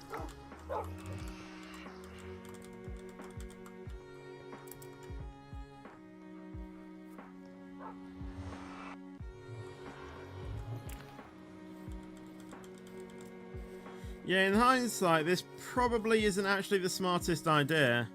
Yeah, in hindsight, this probably isn't actually the smartest idea.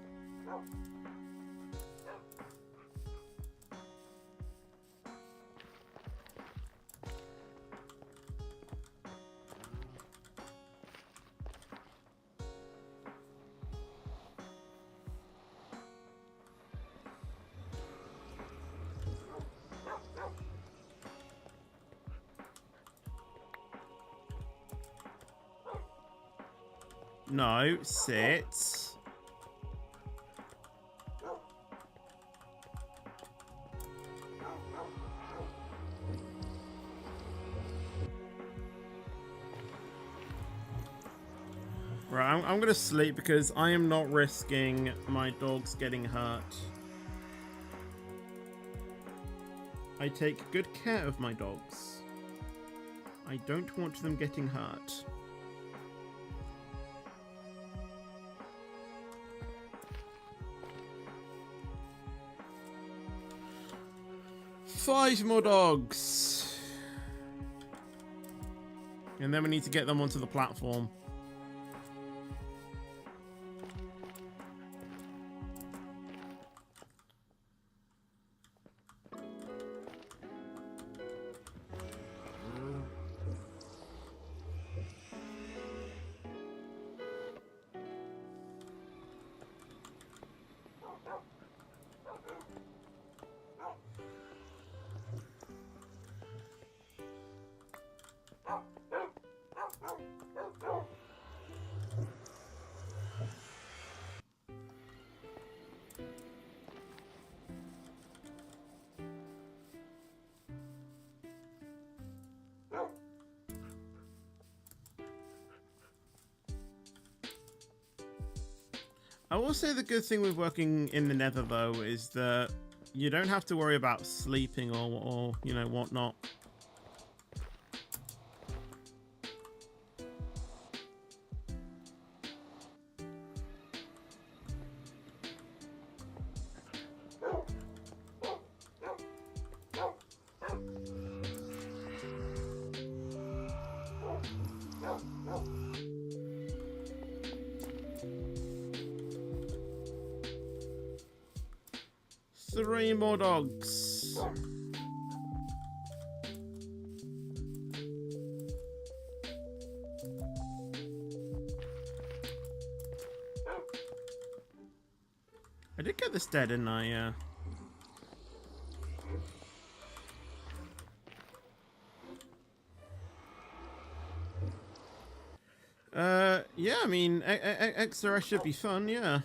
No, sit. Right, I'm gonna sleep because I am not risking my dogs getting hurt. I take good care of my dogs. I don't want them getting hurt. Five more dogs. And then we need to get them onto the platform. I will say the good thing with working in the Nether, though, is that you don't have to worry about sleeping or you know, whatnot. Three more dogs. I did get this dead, didn't I? Yeah. Yeah, I mean, XRS should be fun, yeah.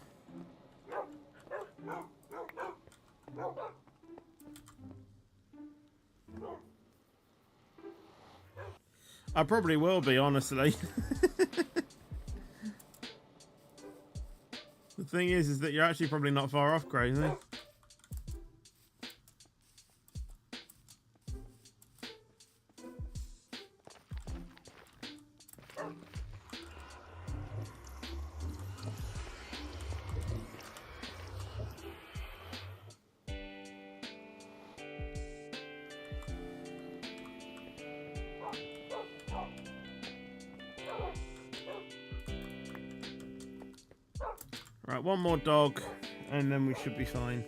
I probably will be, honestly. The thing is that you're actually probably not far off, Crazy. Right, one more dog, and then we should be fine.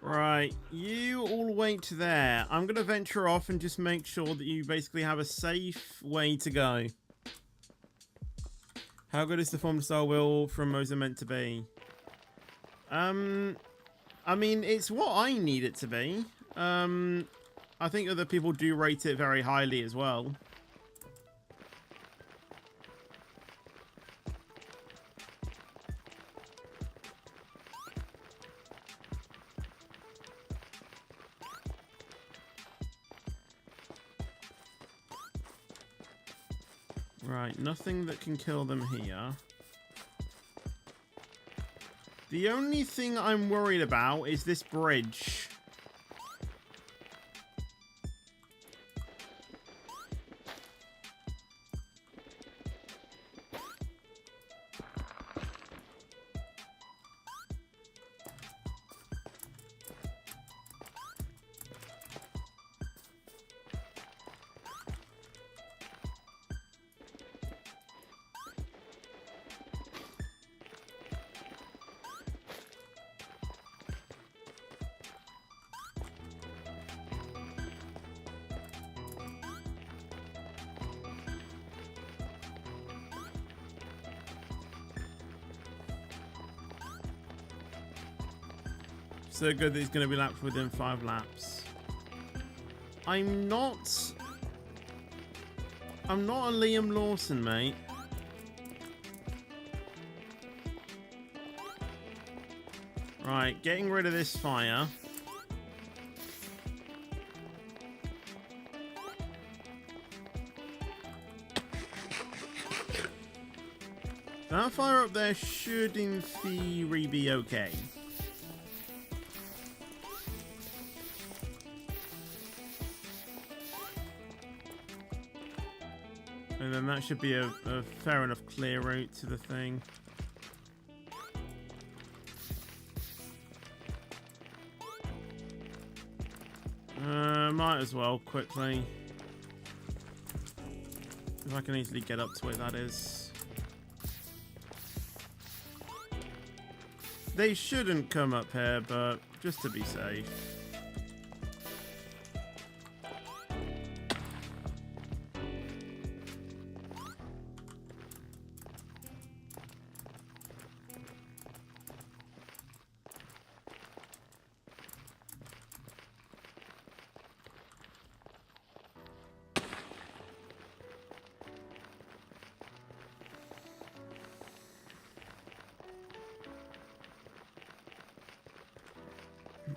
Right, you all wait there. I'm going to venture off and just make sure that you basically have a safe way to go. How good is the form style wheel from Moza meant to be? I mean, it's what I need it to be. I think other people do rate it very highly as well. Right, nothing that can kill them here. The only thing I'm worried about is this bridge. So good that he's going to be lapped within 5 laps. I'm not a Liam Lawson, mate. Right, getting rid of this fire. That fire up there should in theory be okay. And then that should be a fair enough clear route to the thing. Might as well quickly. If I can easily get up to where that is. They shouldn't come up here, but just to be safe.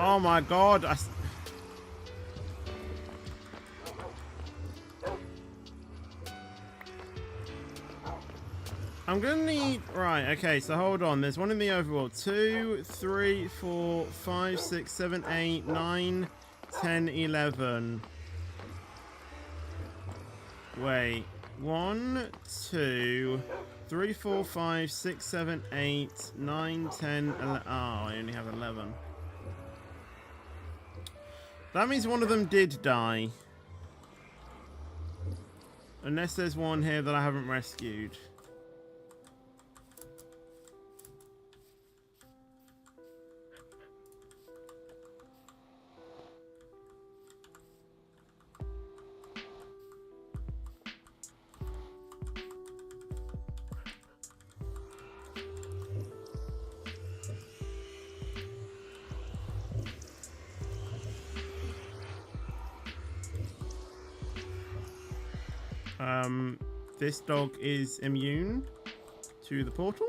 Oh my god, I'm gonna need... Right, okay, so hold on. There's one in the overworld. 2, 3, 4, 5, 6, 7, 8, 9, 10, 11. Wait. 1, 2, 3, 4, 5, 6, 7, 8, 9, 10, 11. Oh, I only have 11. That means one of them did die. Unless there's one here that I haven't rescued. This dog is immune to the portal.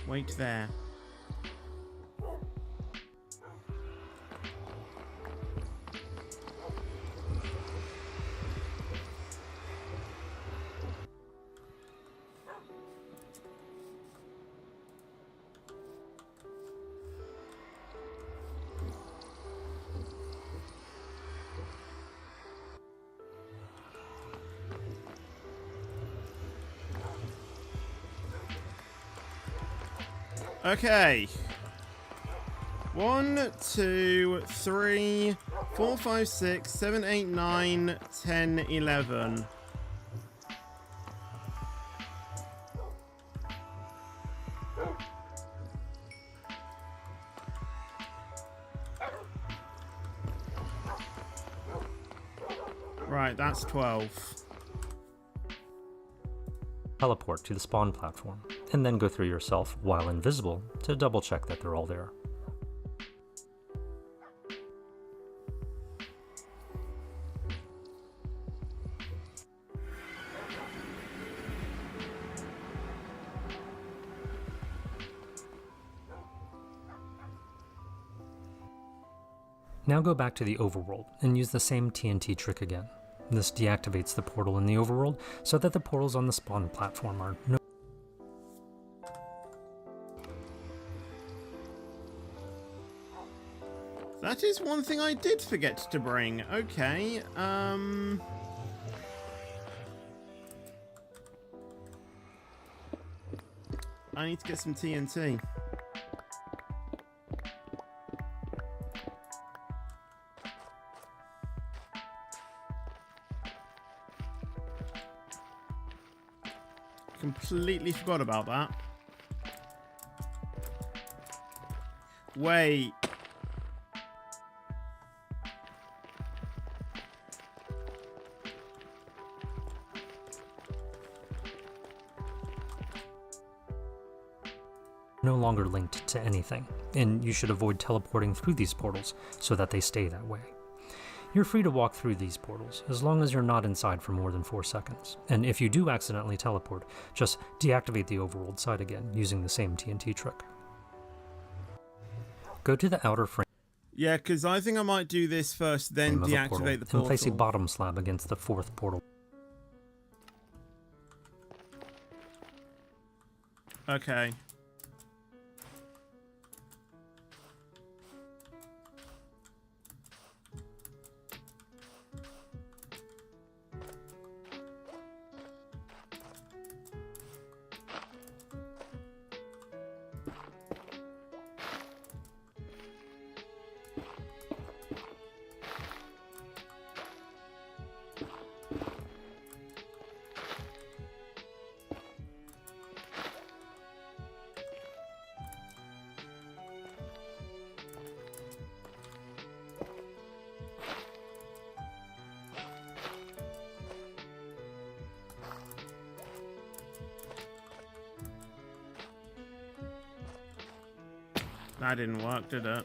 Wait there. Okay. 1, 2, 3, 4, 5, 6, 7, 8, 9, 10, 11. Right, that's 12. Teleport to the spawn platform, and then go through yourself while invisible to double check that they're all there. Now go back to the overworld and use the same TNT trick again. This deactivates the portal in the overworld so that the portals on the spawn platform are no. That is one thing I did forget to bring. Okay, I need to get some TNT. Completely forgot about that. Wait. No longer linked to anything, and you should avoid teleporting through these portals so that they stay that way. You're free to walk through these portals as long as you're not inside for more than 4 seconds, and if you do accidentally teleport, just deactivate the overworld side again using the same TNT trick. Go to the outer frame. Yeah, because I think I might do this first, then deactivate the portal. And place a bottom slab against the 4th portal. Okay. That didn't work, did it?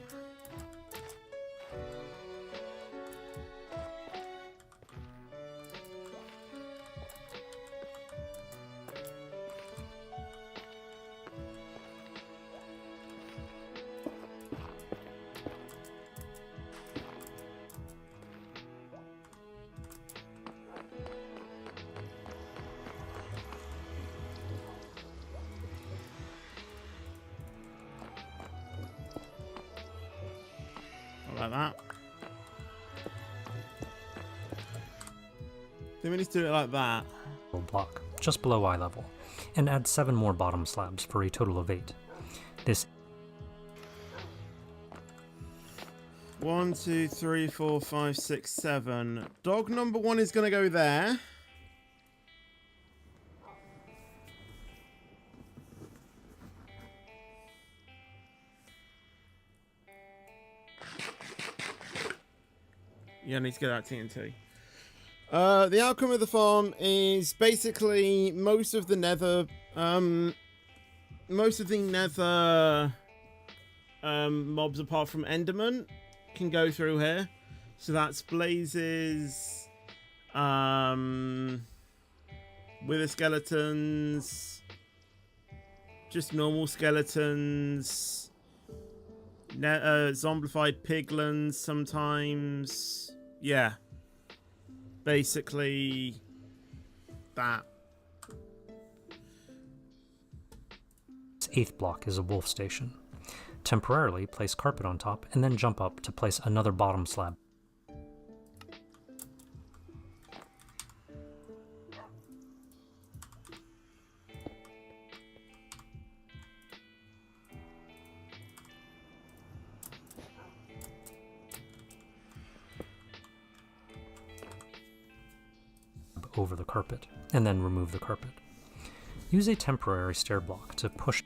like that. Then we need to do it like that. Block, just below eye level, and add 7 more bottom slabs for a total of 8. This 1, 2, 3, 4, 5, 6, 7. Dog number 1 is going to go there. Yeah, I need to get that TNT. The outcome of the farm is basically most of the nether mobs apart from Enderman can go through here. So that's blazes, wither skeletons, just normal skeletons, zombified piglins sometimes. Yeah. Basically that. 8th block is a wolf station. Temporarily place carpet on top and then jump up to place another bottom slab. Over the carpet, and then remove the carpet. Use a temporary stair block to push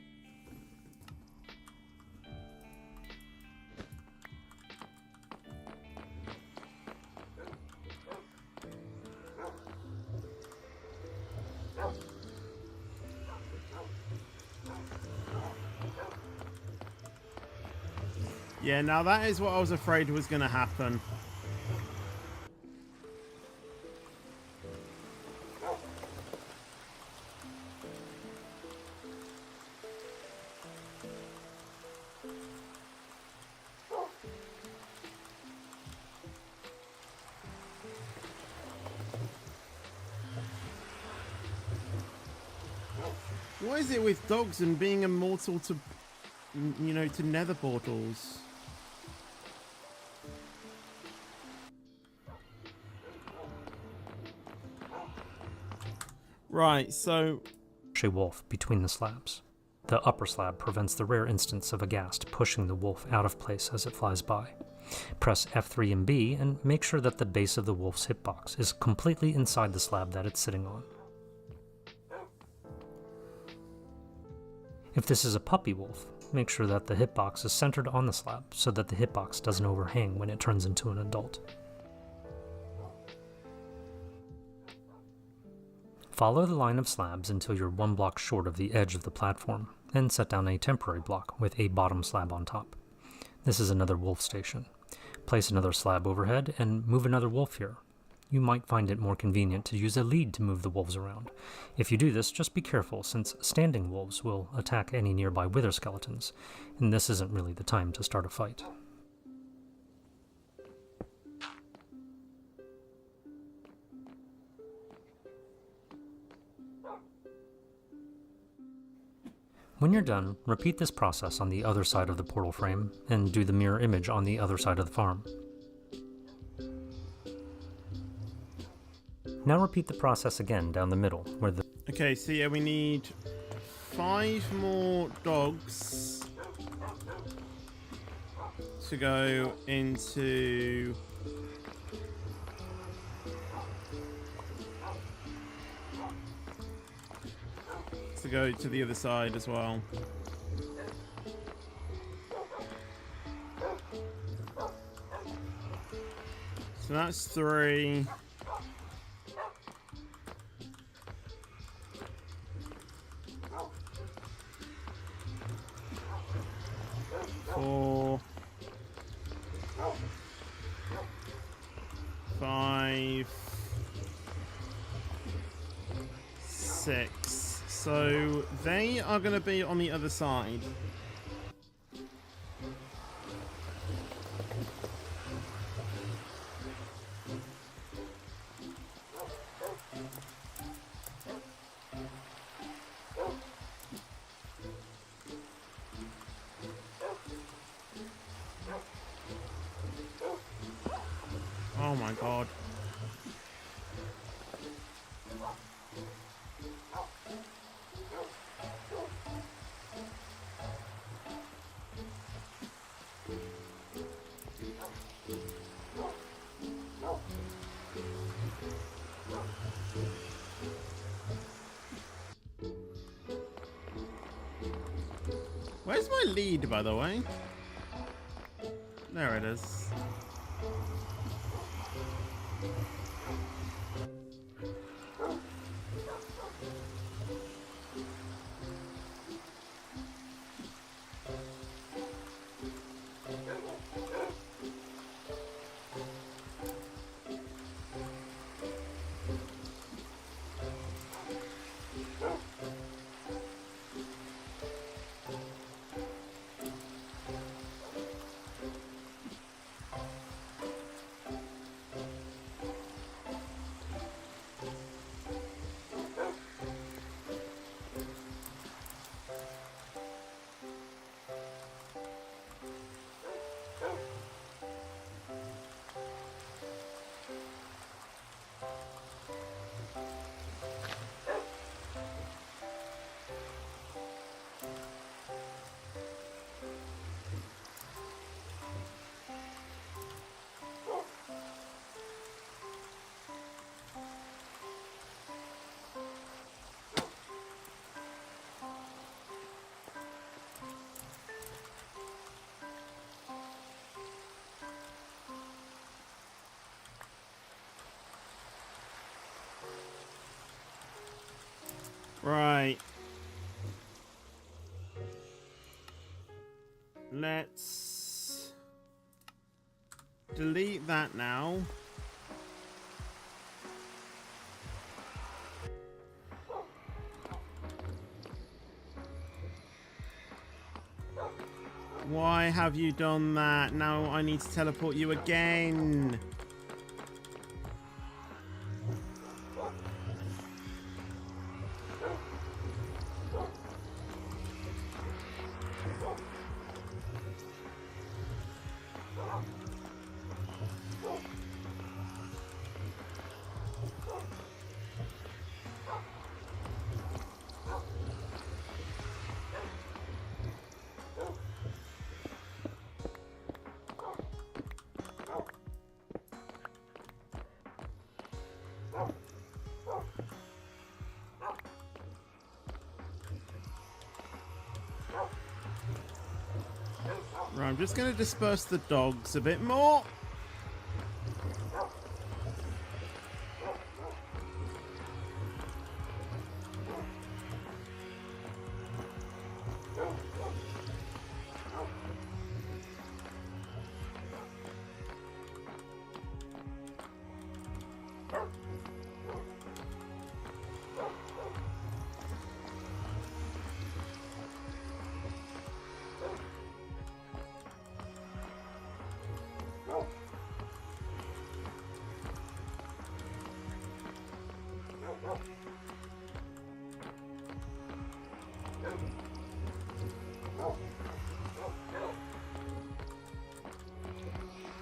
Yeah, now that is what I was afraid was going to happen. What is it with dogs and being immortal to, you know, to nether portals? Right, so... a wolf between the slabs. The upper slab prevents the rare instance of a ghast pushing the wolf out of place as it flies by. Press F3 and B and make sure that the base of the wolf's hitbox is completely inside the slab that it's sitting on. If this is a puppy wolf, make sure that the hitbox is centered on the slab so that the hitbox doesn't overhang when it turns into an adult. Follow the line of slabs until you're 1 block short of the edge of the platform, and set down a temporary block with a bottom slab on top. This is another wolf station. Place another slab overhead and move another wolf here. You might find it more convenient to use a lead to move the wolves around. If you do this, just be careful, since standing wolves will attack any nearby wither skeletons, and this isn't really the time to start a fight. When you're done, repeat this process on the other side of the portal frame, and do the mirror image on the other side of the farm. Now repeat the process again down the middle, where the... Okay, so yeah, we need 5 more dogs to go into... to go to the other side as well. So that's 3. 4, 5, 6. So they are going to be on the other side. god. Where's my lead, by the way? There it is. Right. Let's delete that now. Why have you done that? Now I need to teleport you again. Right, I'm just going to disperse the dogs a bit more.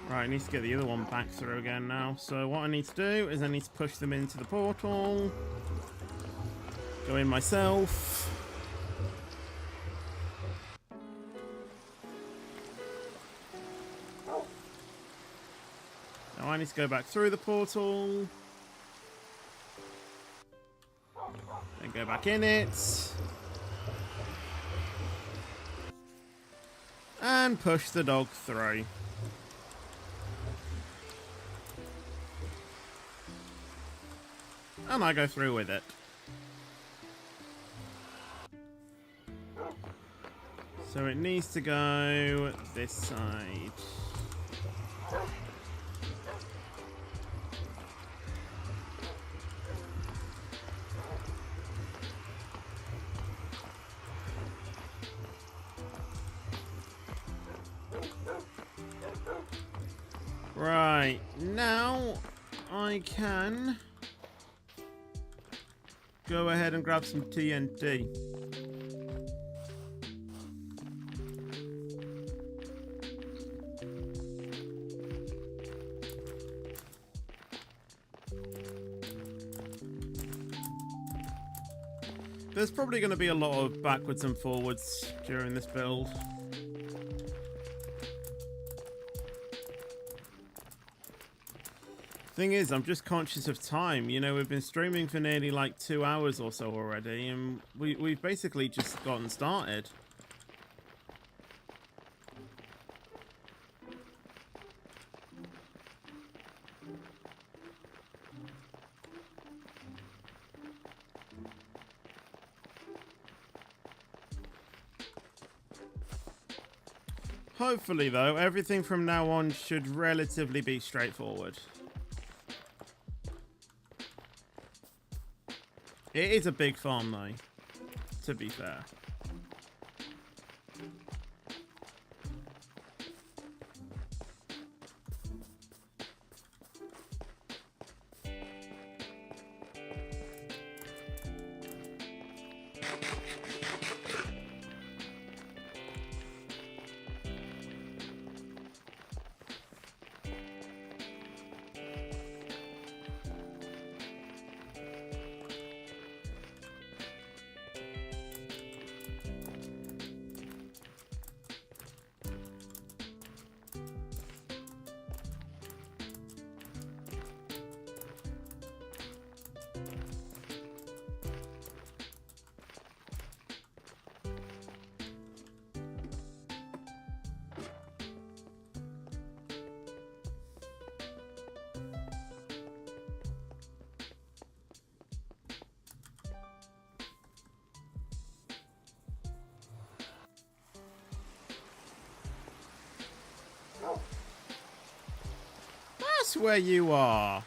Right, I need to get the other one back through again now. So what I need to do is I need to push them into the portal. Go in myself. Now I need to go back through the portal. Then go back in it. And push the dog through. And I go through with it. So it needs to go this side. Right, now I can go ahead and grab some TNT. There's probably going to be a lot of backwards and forwards during this build. Thing is, I'm just conscious of time. You know, we've been streaming for nearly like 2 hours or so already, and we've basically just gotten started. Hopefully, though, everything from now on should relatively be straightforward. It is a big farm, though, to be fair. That's where you are.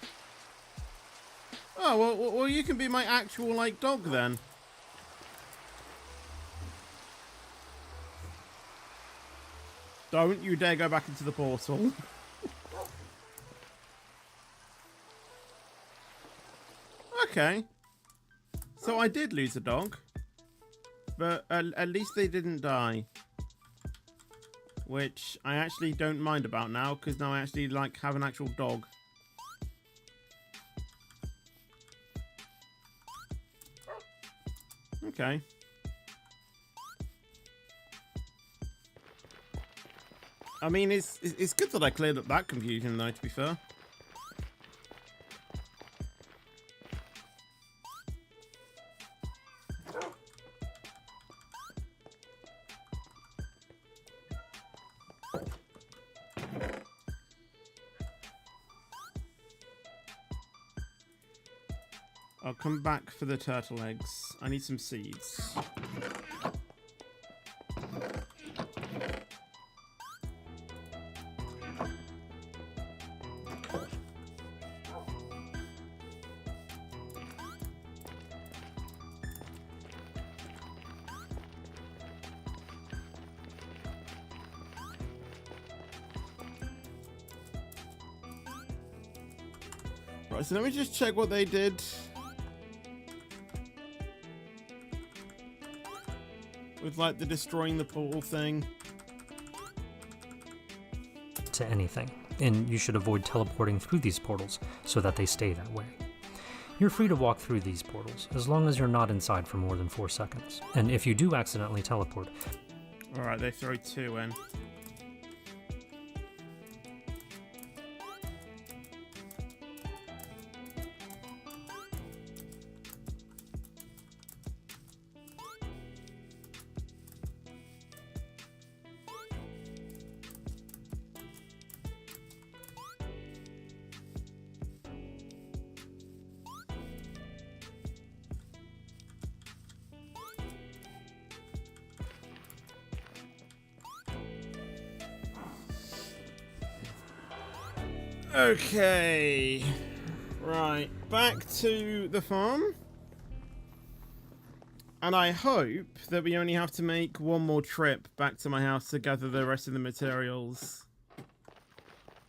Oh, well, you can be my actual, like, dog then. Don't you dare go back into the portal. Okay. So I did lose a dog. But at least they didn't die. Which I actually don't mind about now, because now I actually, like, have an actual dog. Okay. I mean, it's good that I cleared up that confusion, though, to be fair. I'll come back for the turtle eggs. I need some seeds. Right, so let me just check what they did. With, like, the destroying the portal thing. To anything, and you should avoid teleporting through these portals so that they stay that way. You're free to walk through these portals as long as you're not inside for more than 4 seconds, and if you do accidentally teleport... Alright, they throw 2 in. Okay, right, back to the farm. And I hope that we only have to make one more trip back to my house to gather the rest of the materials.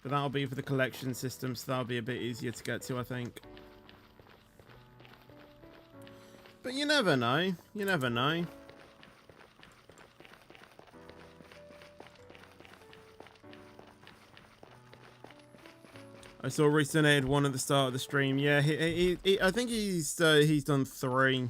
But that'll be for the collection system, so that'll be a bit easier to get to, I think. But you never know, you never know. I saw Reese donated 1 at the start of the stream. Yeah, I think he's done 3.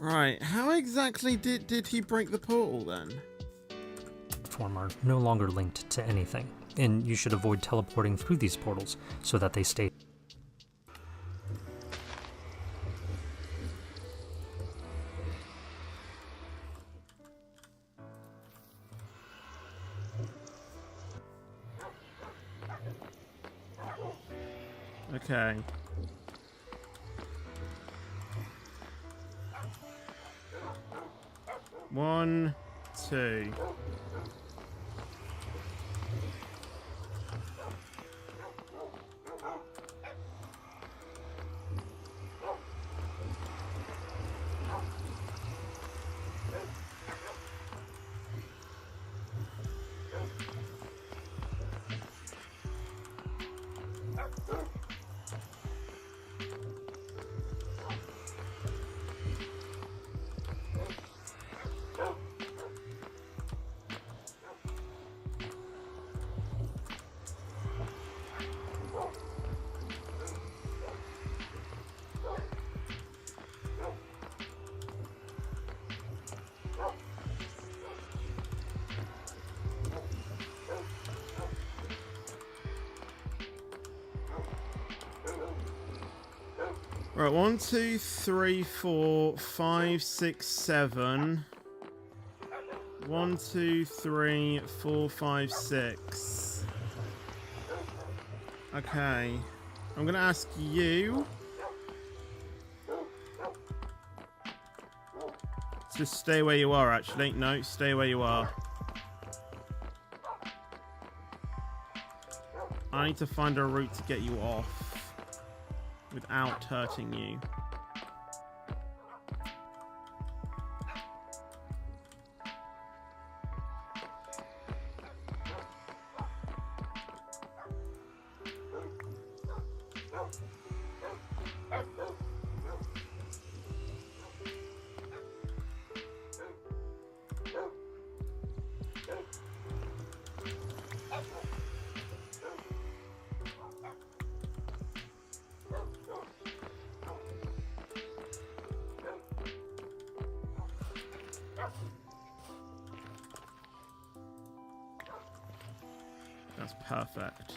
Right, how exactly did he break the portal then? Form are no longer linked to anything, and you should avoid teleporting through these portals so that they stay. Okay. One, two. Right, 1, 2, 3, 4, 5, 6, 7. 1, 2, 3, 4, 5, 6. Okay. I'm gonna ask you to stay where you are, actually. No, stay where you are. I need to find a route to get you off without hurting you. That's perfect.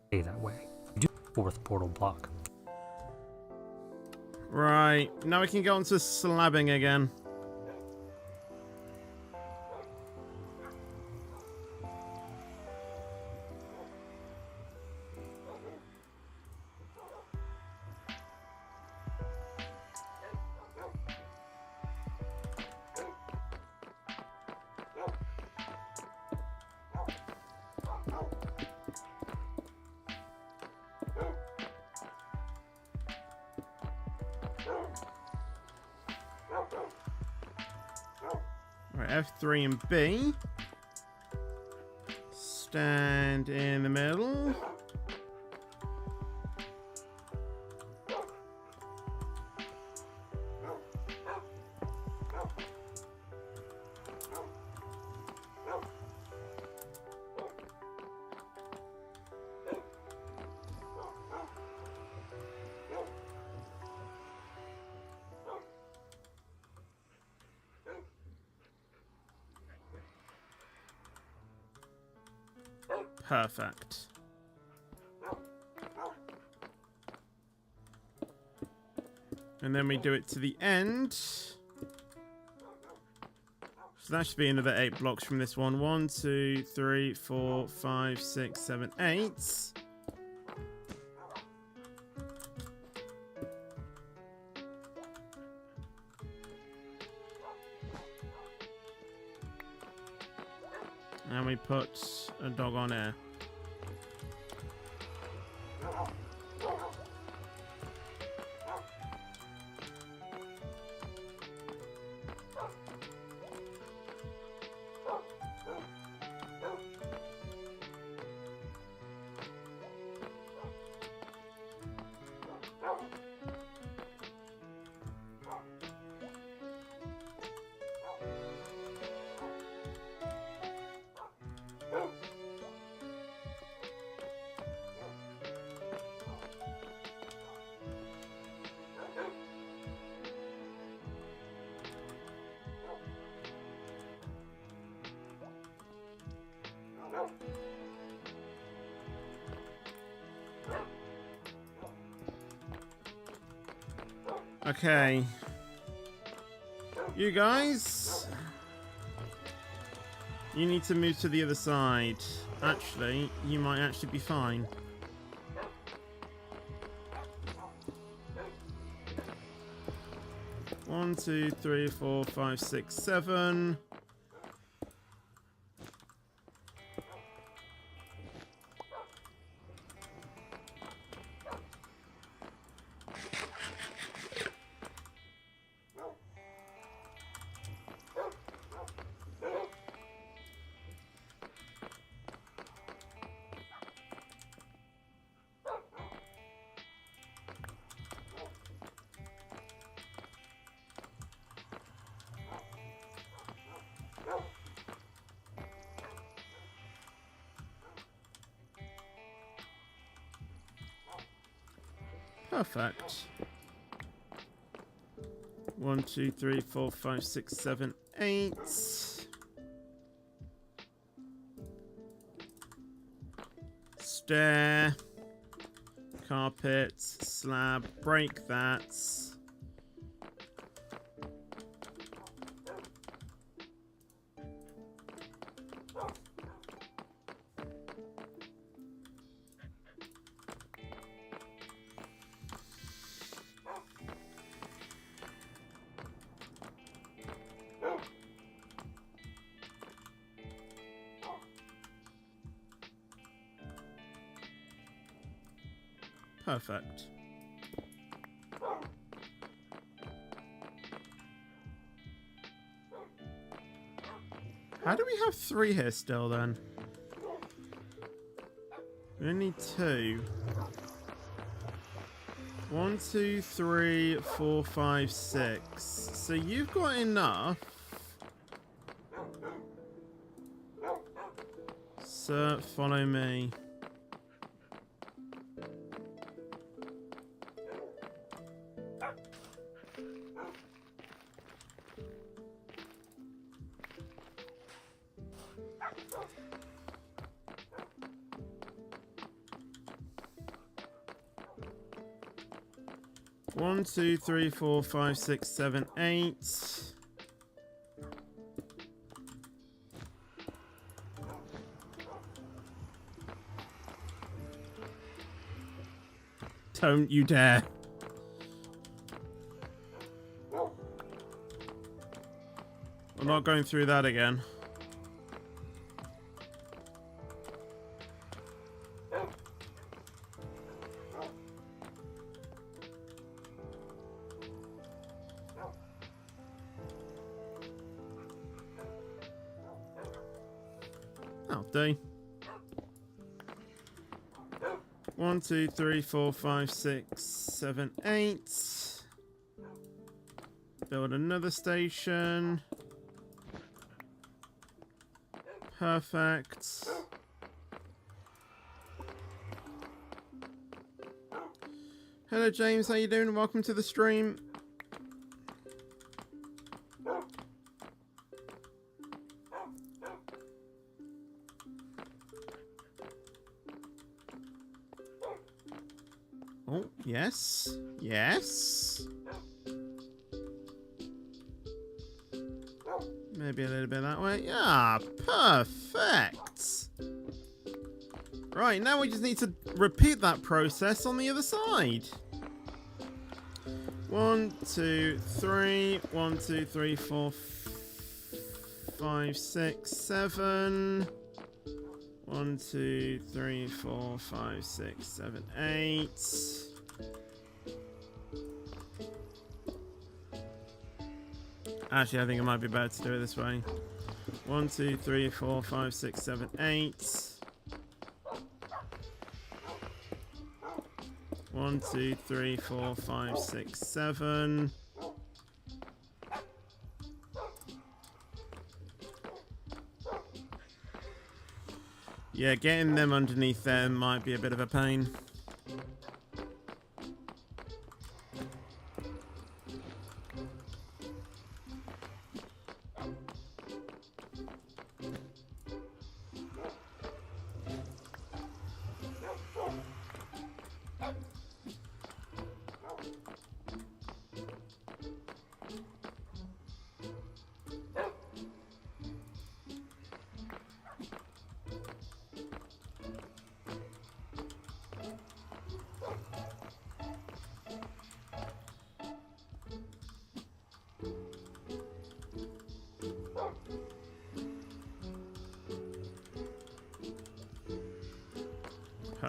Stay that way. You do fourth portal block. Right, now we can go on to slabbing again. Right, F3 and B. Stand in the middle. Perfect. And then we do it to the end. So that should be another 8 blocks from this one. 1, 2, 3, 4, 5, 6, 7, 8. And we put a dog on air. Okay. You guys, you need to move to the other side. Actually, you might actually be fine. One, two, three, 4, 5, 6, 7. Perfect. 1, 2, 3, 4, 5, 6, 7, 8. Stair. Carpet. Slab. Break that. Perfect. How do we have 3 here still then? We only need 2. 1, 2, 3, 4, 5, 6. So you've got enough. Sir, follow me. One, 2, 3, 4, 5, 6, 7, 8. Don't you dare. We're not going through that again. That'll do. 1, 2, 3, 4, 5, 6, 7, 8. Build another station. Perfect. Hello James, how you doing? Welcome to the stream. Oh, yes. Yes. Maybe a little bit that way. Yeah, perfect. Right, now we just need to repeat that process on the other side. 1, 2, 3. 1, 2, 3, 4, 5, 6, 7. 1, 2, 3, 4, 5, 6, 7, 8. Actually, I think it might be better to do it this way. 1, 2, 3, 4, 5, 6, 7, 8. 1, 2, 3, 4, 5, 6, 7. Yeah, getting them underneath there might be a bit of a pain.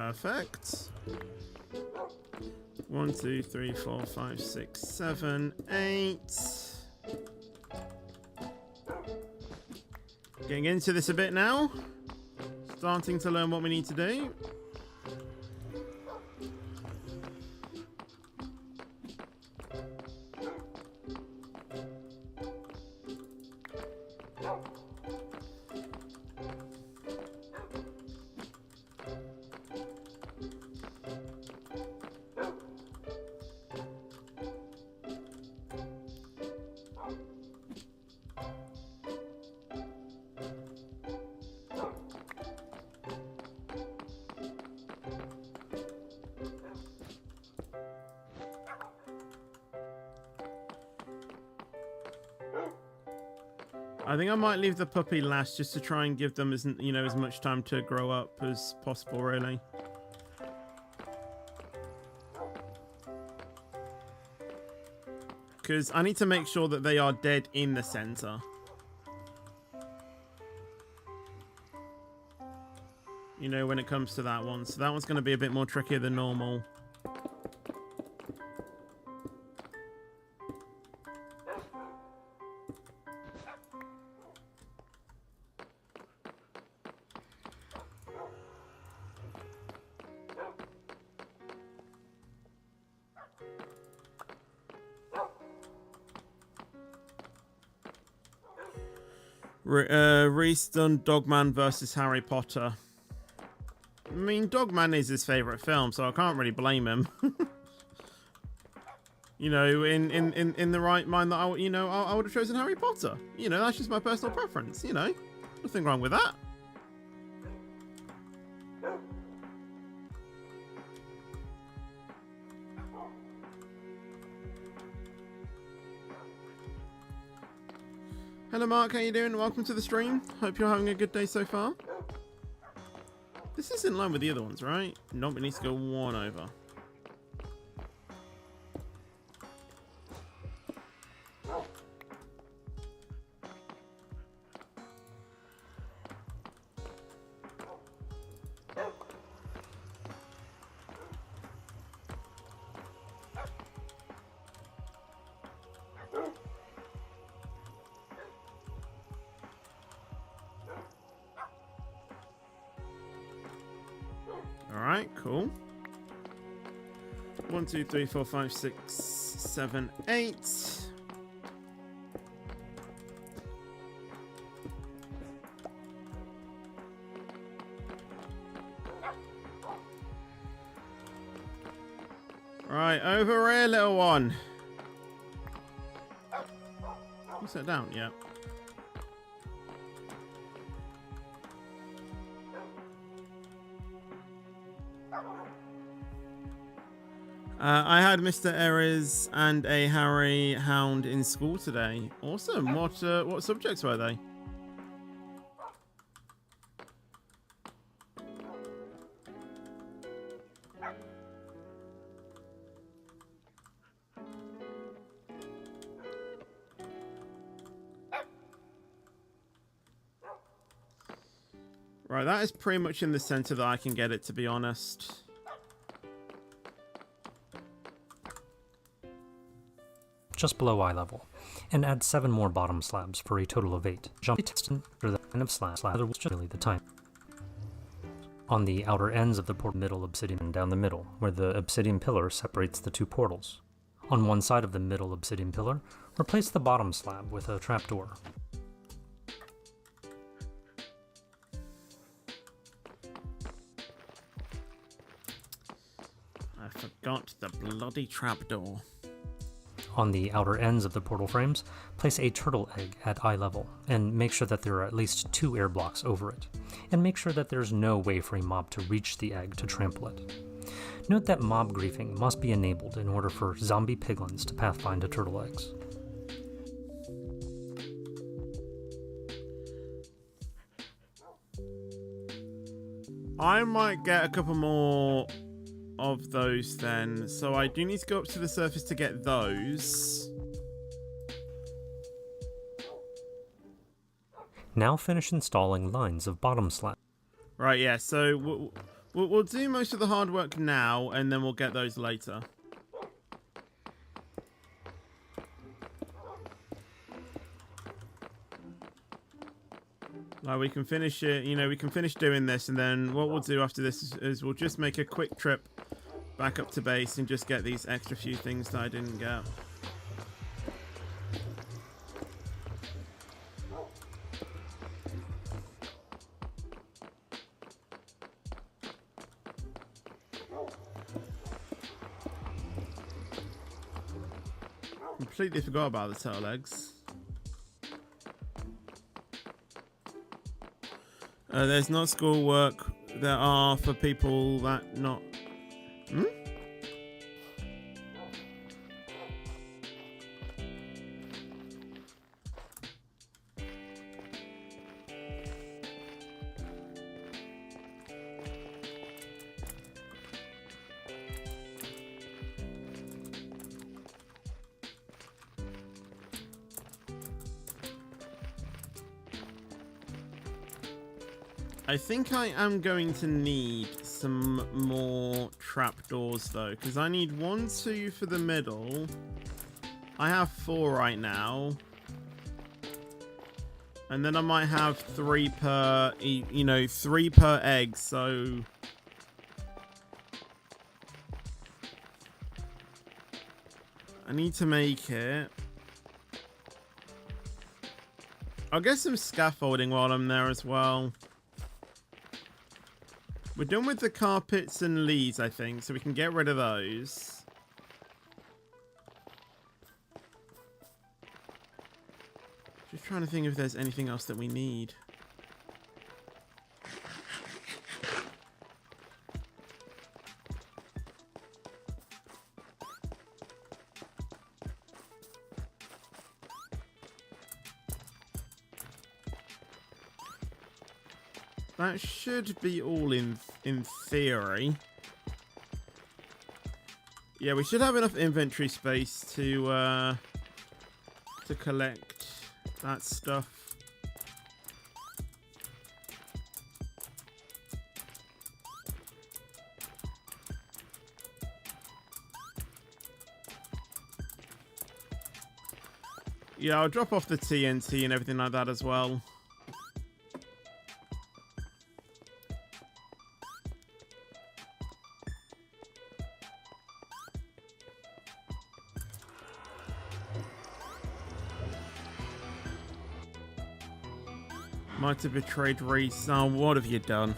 Perfect. 1, 2, 3, 4, 5, 6, 7, 8. Getting into this a bit now. Starting to learn what we need to do. I think I might leave the puppy last just to try and give them as much time to grow up as possible, really. Because I need to make sure that they are dead in the center. You know, when it comes to that one. So that one's going to be a bit more trickier than normal. Reese done Dogman versus Harry Potter. I mean, Dogman is his favourite film, so I can't really blame him. You know, in the right mind that I would have chosen Harry Potter. You know, that's just my personal preference. You know, nothing wrong with that. Hello Mark, how you doing? Welcome to the stream. Hope you're having a good day so far. This is in line with the other ones, right? No, it needs to go one over. Alright, cool. 1, 2, 3, 4, 5, 6, 7, 8. Right, over here, little one. You sat down? Yeah. I had Mr. Errors and a Harry Hound in school today. Awesome. What subjects were they? Right, that is pretty much in the center that I can get it, to be honest. Just below eye level, and add 7 more bottom slabs for a total of 8. Jump to the end of slab, was just really the time. On the outer ends of the middle obsidian down the middle, where the obsidian pillar separates the 2 portals. On one side of the middle obsidian pillar, replace the bottom slab with a trapdoor. I forgot the bloody trapdoor. On the outer ends of the portal frames, place a turtle egg at eye level, and make sure that there are at least 2 air blocks over it, and make sure that there's no way for a mob to reach the egg to trample it. Note that mob griefing must be enabled in order for zombie piglins to pathfind to turtle eggs. I might get a couple more of those then, so I do need to go up to the surface to get those. Now finish installing lines of bottom slab. Right, yeah, so We'll do most of the hard work now, and then we'll get those later. Like, we can finish it, you know, we can finish doing this, and then what we'll do after this is we'll just make a quick trip back up to base and just get these extra few things that I didn't get. Completely forgot about the turtle eggs. There's not schoolwork. There are for people that not... Hmm? I think I am going to need some more trapdoors though, because I need 1, 2 for the middle. I have 4 right now. And then I might have 3 per, you know, 3 per egg, so... I need to make it. I'll get some scaffolding while I'm there as well. We're done with the carpets and leaves, I think, so we can get rid of those. Just trying to think if there's anything else that we need. That should be all in theory. Yeah, we should have enough inventory space to collect that stuff. Yeah, I'll drop off the TNT and everything like that as well. Might have betrayed Reese. Oh, what have you done?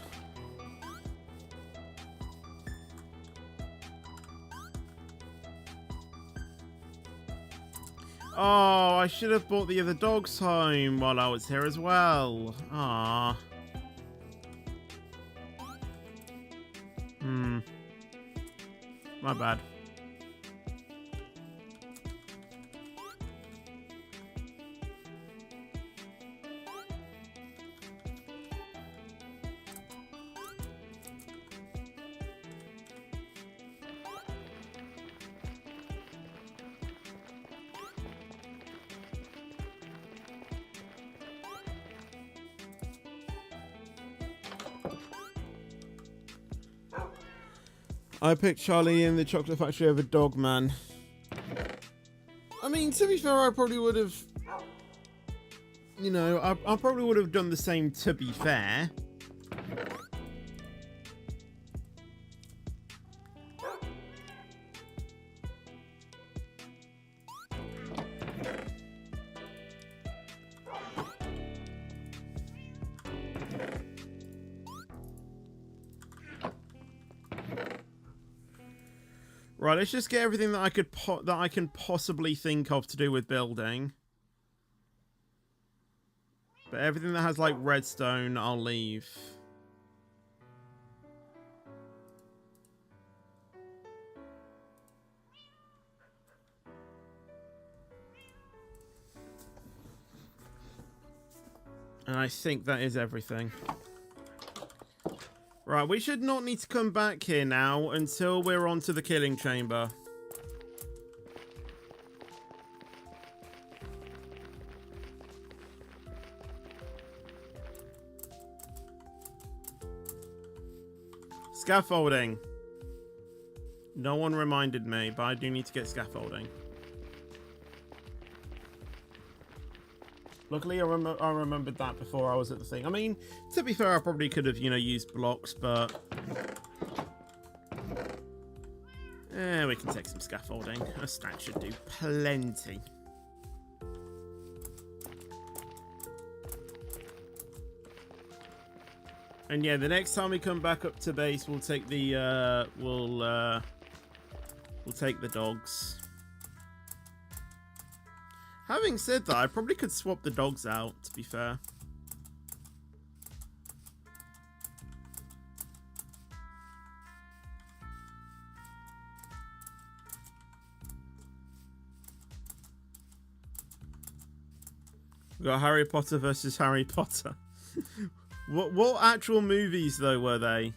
Oh, I should have brought the other dogs home while I was here as well. Ah. My bad. I picked Charlie in the chocolate factory over Dogman. I mean, to be fair, I probably would have... You know, I probably would have done the same, to be fair. Right, let's just get everything that I can possibly think of to do with building. But everything that has like redstone, I'll leave. And I think that is everything. Right, we should not need to come back here now until we're onto the killing chamber. scaffolding. No one reminded me, but I do need to get scaffolding. Luckily, I remembered that before I was at the thing. I mean, to be fair, I probably could have, you know, used blocks, but... we can take some scaffolding. A stack should do plenty. And yeah, the next time we come back up to base, we'll take the we'll take the dogs. Having said that, I probably could swap the dogs out, to be fair. We got Harry Potter versus Harry Potter. What actual movies though were they?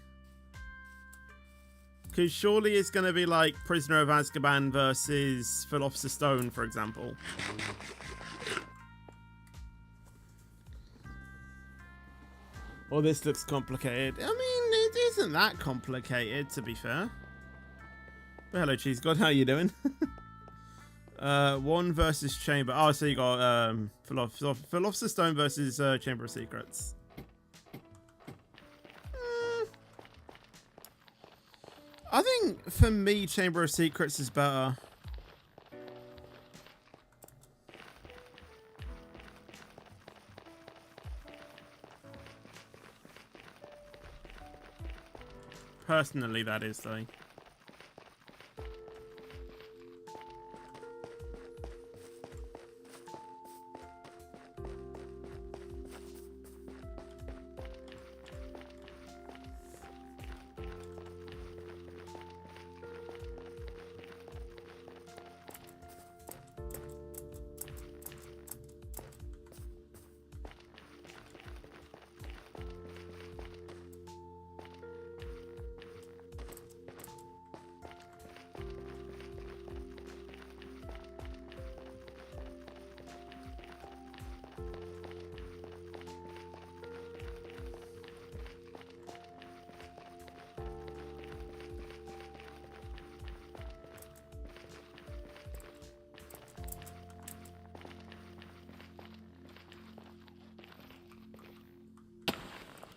Because surely it's going to be like Prisoner of Azkaban versus Philosopher's Stone, for example. Well, this looks complicated. I mean, it isn't that complicated, to be fair. But hello, Cheese God. How you doing? One versus Chamber. Oh, so you got Philosopher's Stone versus Chamber of Secrets. I think, for me, Chamber of Secrets is better. Personally, that is, though.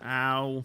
Ow.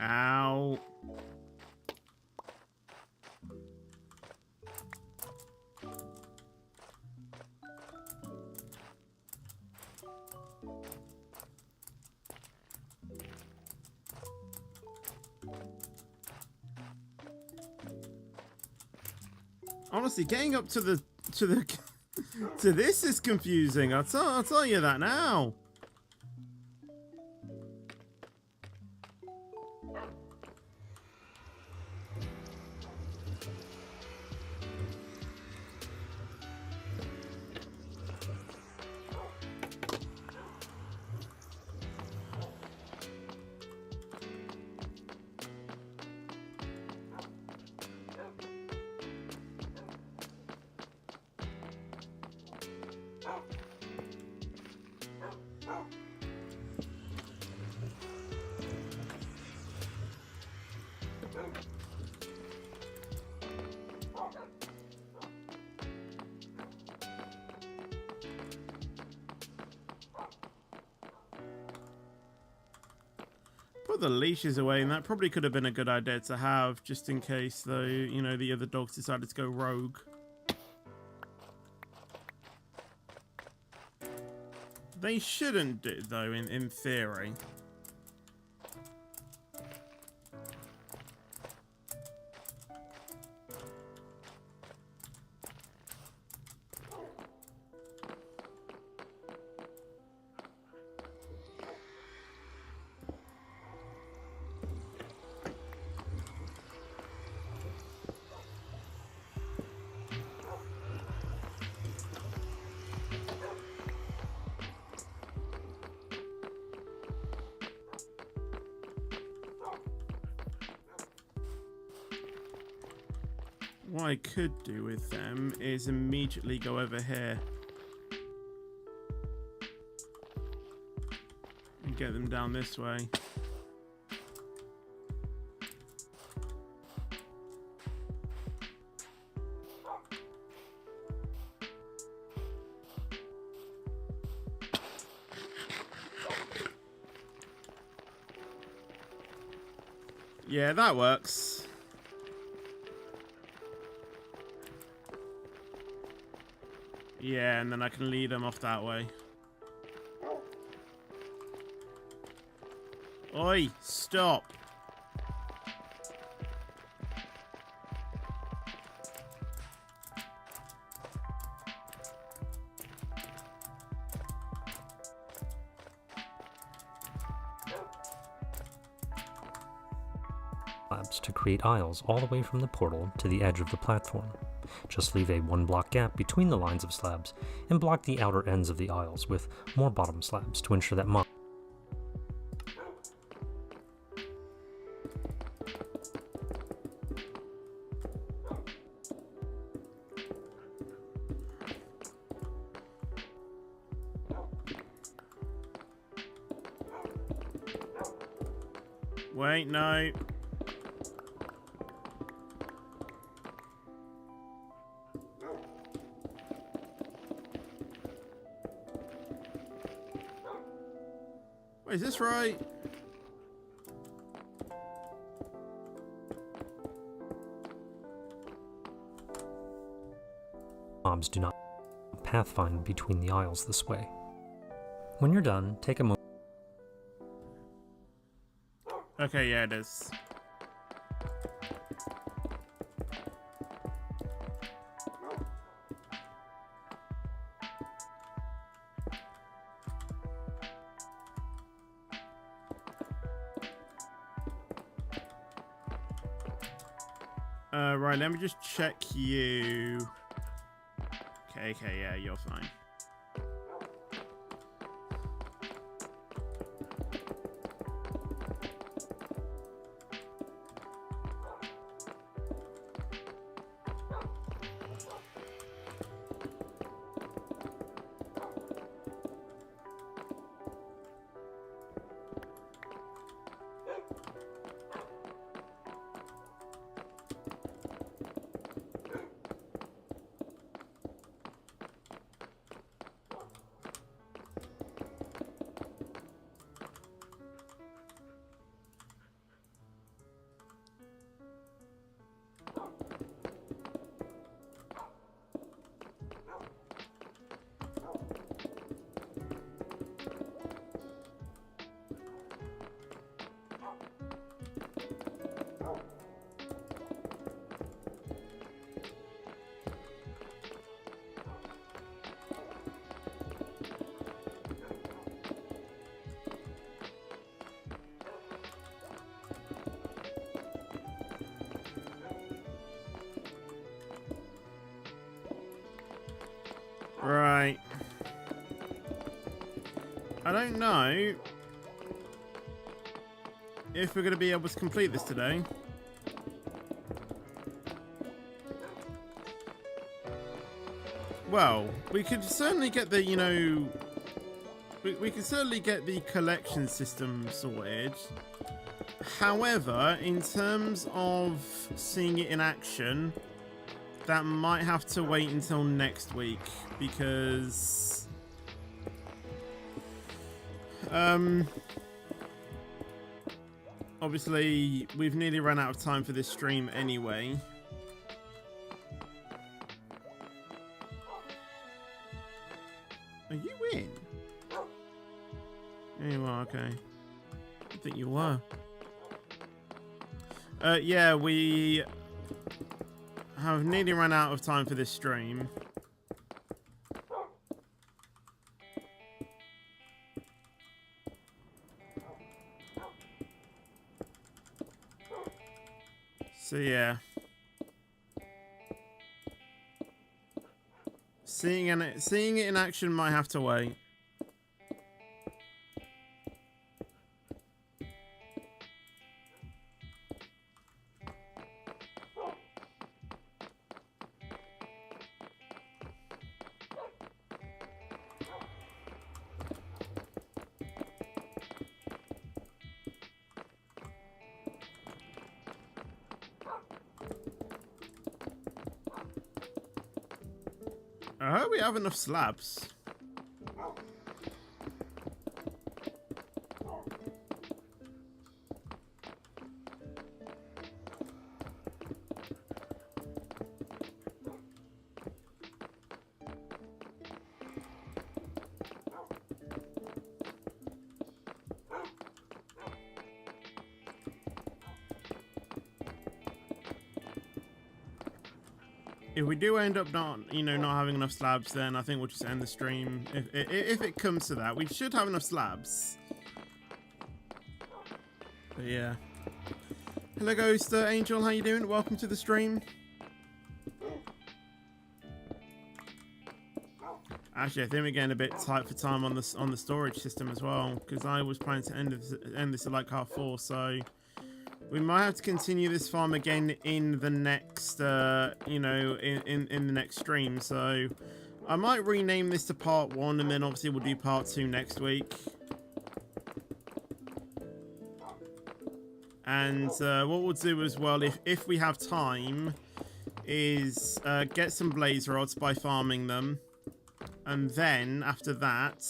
Ow. Honestly, getting up to the to this is confusing. I'll tell you that now. Put the leashes away, and that probably could have been a good idea to have, just in case, though, you know, the other dogs decided to go rogue. They shouldn't do, though, in theory. What I could do with them is immediately go over here and get them down this way. Yeah, that works. Yeah, and then I can lead them off that way. Oi, stop. Slabs to create aisles all the way from the portal to the edge of the platform. Just leave a 1-block gap between the lines of slabs and block the outer ends of the aisles with more bottom slabs to ensure that Wait, no. Wait, is this right? mobs do not pathfind between the aisles this way. When you're done, take a moment. Okay, yeah, it is. Right, let me just check you. Okay, yeah, you're fine. Right. I don't know if we're going to be able to complete this today. Well, we could certainly get the, you know, we can certainly get the collection system sorted. However, in terms of seeing it in action, that might have to wait until next week because obviously we've nearly run out of time for this stream anyway. Are you in? There you are, okay. I think you were. Yeah, we have nearly run out of time for this stream. So yeah. Seeing it in action might have to wait. I hope we have enough slabs. If we do end up not having enough slabs, then I think we'll just end the stream. If it comes to that, we should have enough slabs. But yeah. Hello, Ghost Angel. How you doing? Welcome to the stream. Actually, I think we're getting a bit tight for time on the storage system as well, because I was planning to end this at like 4:30, so. We might have to continue this farm again in the next, in the next stream. So I might rename this to part 1, and then obviously we'll do part 2 next week. And what we'll do as well, if we have time, is get some blaze rods by farming them, and then after that,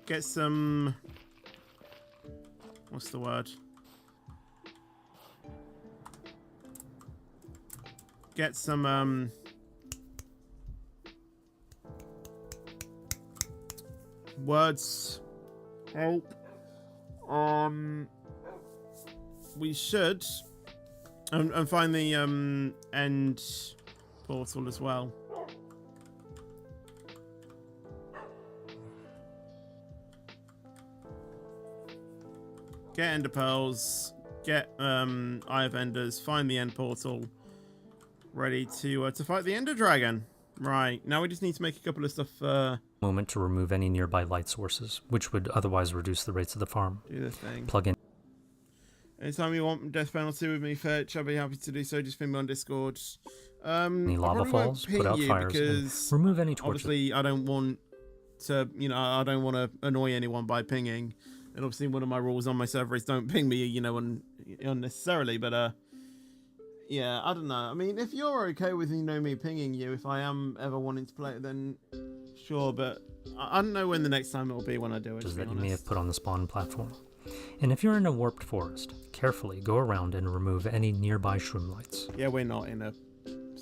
get some, what's the word? Get some, words. Help. We should, and find the, end portal as well. Get ender pearls, get eye of enders, find the end portal, ready to fight the ender dragon. Right, now we just need to make a couple of stuff. Moment to remove any nearby light sources, which would otherwise reduce the rates of the farm. Do this thing. Plug in. Anytime you want death penalty with me, Fetch, I'll be happy to do so. Just ping me on Discord. Any lava falls, put out fires, and remove any torches. Obviously, I don't want to, I don't want to annoy anyone by pinging. And obviously one of my rules on my server is don't ping me, unnecessarily. But, yeah, I don't know. I mean, if you're okay with, me pinging you, if I am ever wanting to play it, then sure. But I don't know when the next time it will be when I do it. That you may have put on the spawn platform. And if you're in a warped forest, carefully go around and remove any nearby shroom lights. Yeah, we're not in a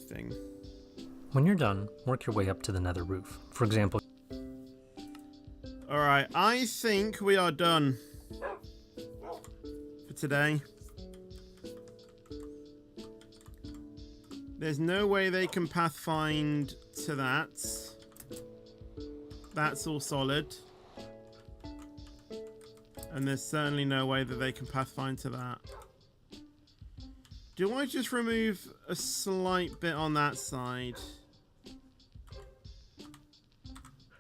thing. When you're done, work your way up to the nether roof. For example... Alright, I think we are done for today. There's no way they can pathfind to that. That's all solid. And there's certainly no way that they can pathfind to that. Do I just remove a slight bit on that side?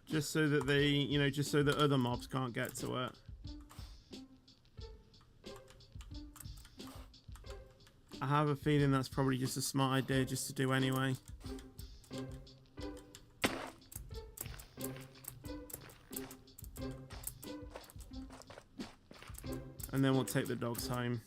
Just so that they, just so that other mobs can't get to it. I have a feeling that's probably just a smart idea just to do anyway. And then we'll take the dogs home.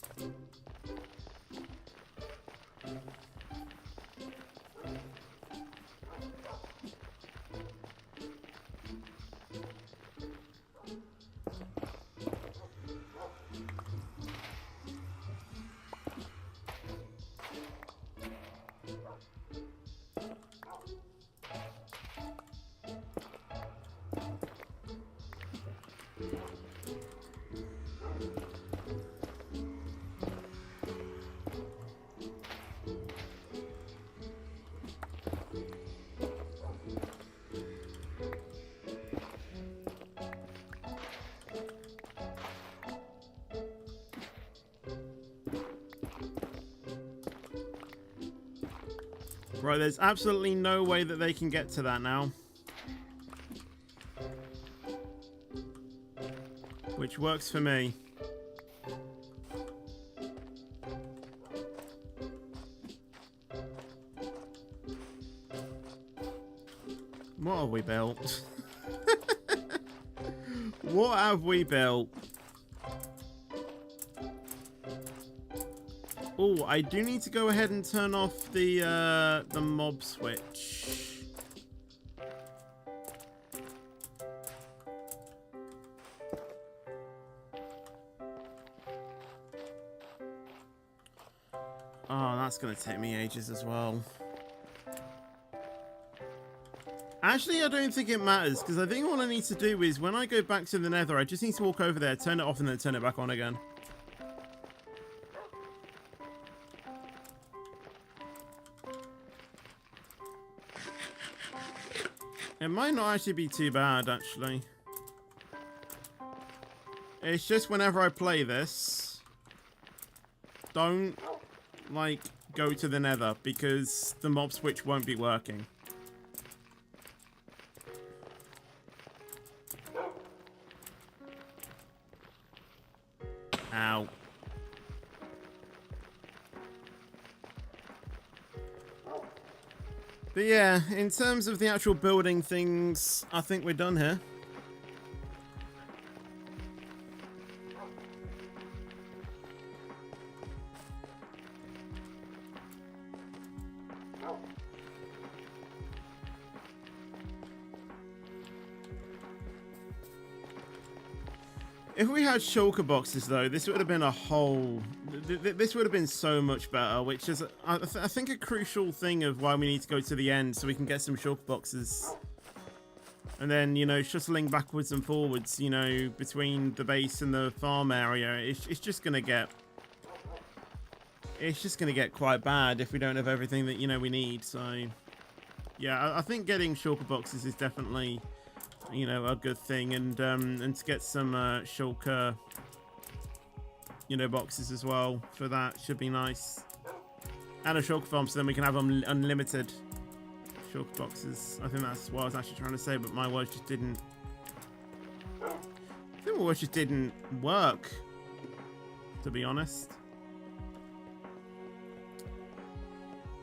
Right, there's absolutely no way that they can get to that now. Which works for me. What have we built? What have we built? Oh, I do need to go ahead and turn off the mob switch. Oh, that's going to take me ages as well. Actually, I don't think it matters, because I think all I need to do is, when I go back to the Nether, I just need to walk over there, turn it off, and then turn it back on again. It might not actually be too bad, actually. It's just whenever I play this, don't, like, go to the Nether, because the mob switch won't be working. Ow. But yeah, in terms of the actual building things, I think we're done here. If we had shulker boxes, though, this would have been a whole... This would have been so much better, which is, I think, a crucial thing of why we need to go to the end, so we can get some shulker boxes. And then, you know, shuttling backwards and forwards, you know, between the base and the farm area, it's just going to get... It's just going to get quite bad if we don't have everything that, you know, we need, so... Yeah, I think getting shulker boxes is definitely... you know, a good thing, and to get some shulker, you know, boxes as well for that should be nice, and a shulker farm, so then we can have unlimited shulker boxes. I think that's what I was actually trying to say, but my words just didn't. I think my words just didn't work, to be honest.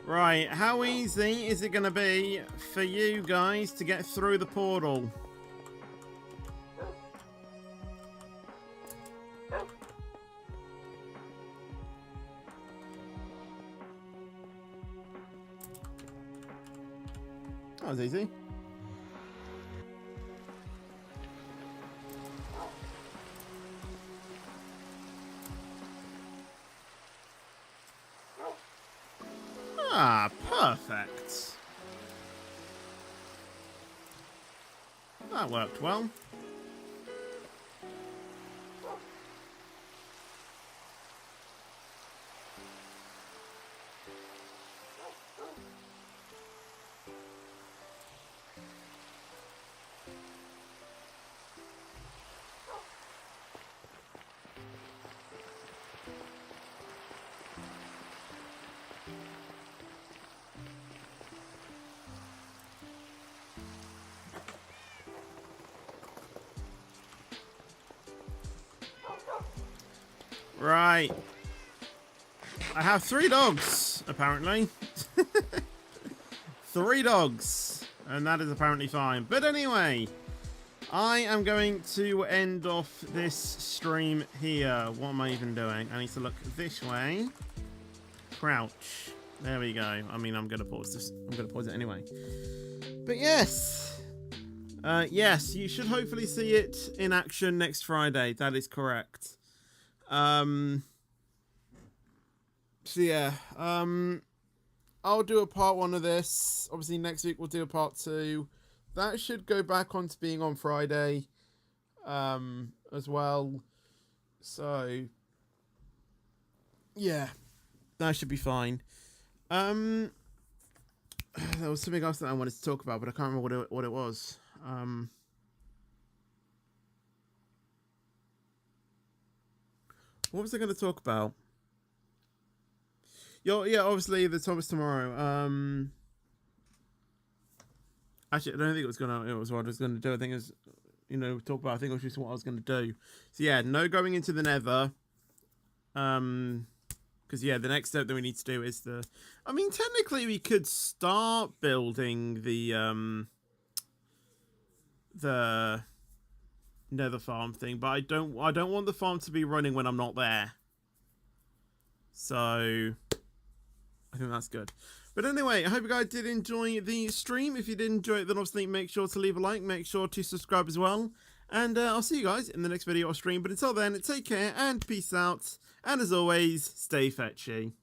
Right, how easy is it going to be for you guys to get through the portal? That was easy. Ah, perfect. That worked well. Right. I have 3 dogs, apparently. 3 dogs. And that is apparently fine. But anyway, I am going to end off this stream here. What am I even doing? I need to look this way. Crouch. There we go. I mean, I'm going to pause this. I'm going to pause it anyway. But yes. Yes, you should hopefully see it in action next Friday. That is correct. So yeah. I'll do a part 1 of this. Obviously, next week we'll do a part 2. That should go back onto being on Friday, as well. So, yeah, that should be fine. There was something else that I wanted to talk about, but I can't remember what it was. What was I going to talk about? Yeah, obviously the Thomas tomorrow. Actually, I don't think it was what I was gonna do. I think it was, talk about. I think it was just what I was gonna do. So yeah, no going into the Nether. Because yeah, the next step that we need to do is I mean, technically we could start building the Nether farm thing, but I don't want the farm to be running when I'm not there. So I think that's good. But anyway, I hope you guys did enjoy the stream. If you did enjoy it, then obviously make sure to leave a like. Make sure to subscribe as well. And I'll see you guys in the next video or stream. But until then, take care and peace out. And as always, stay fetchy.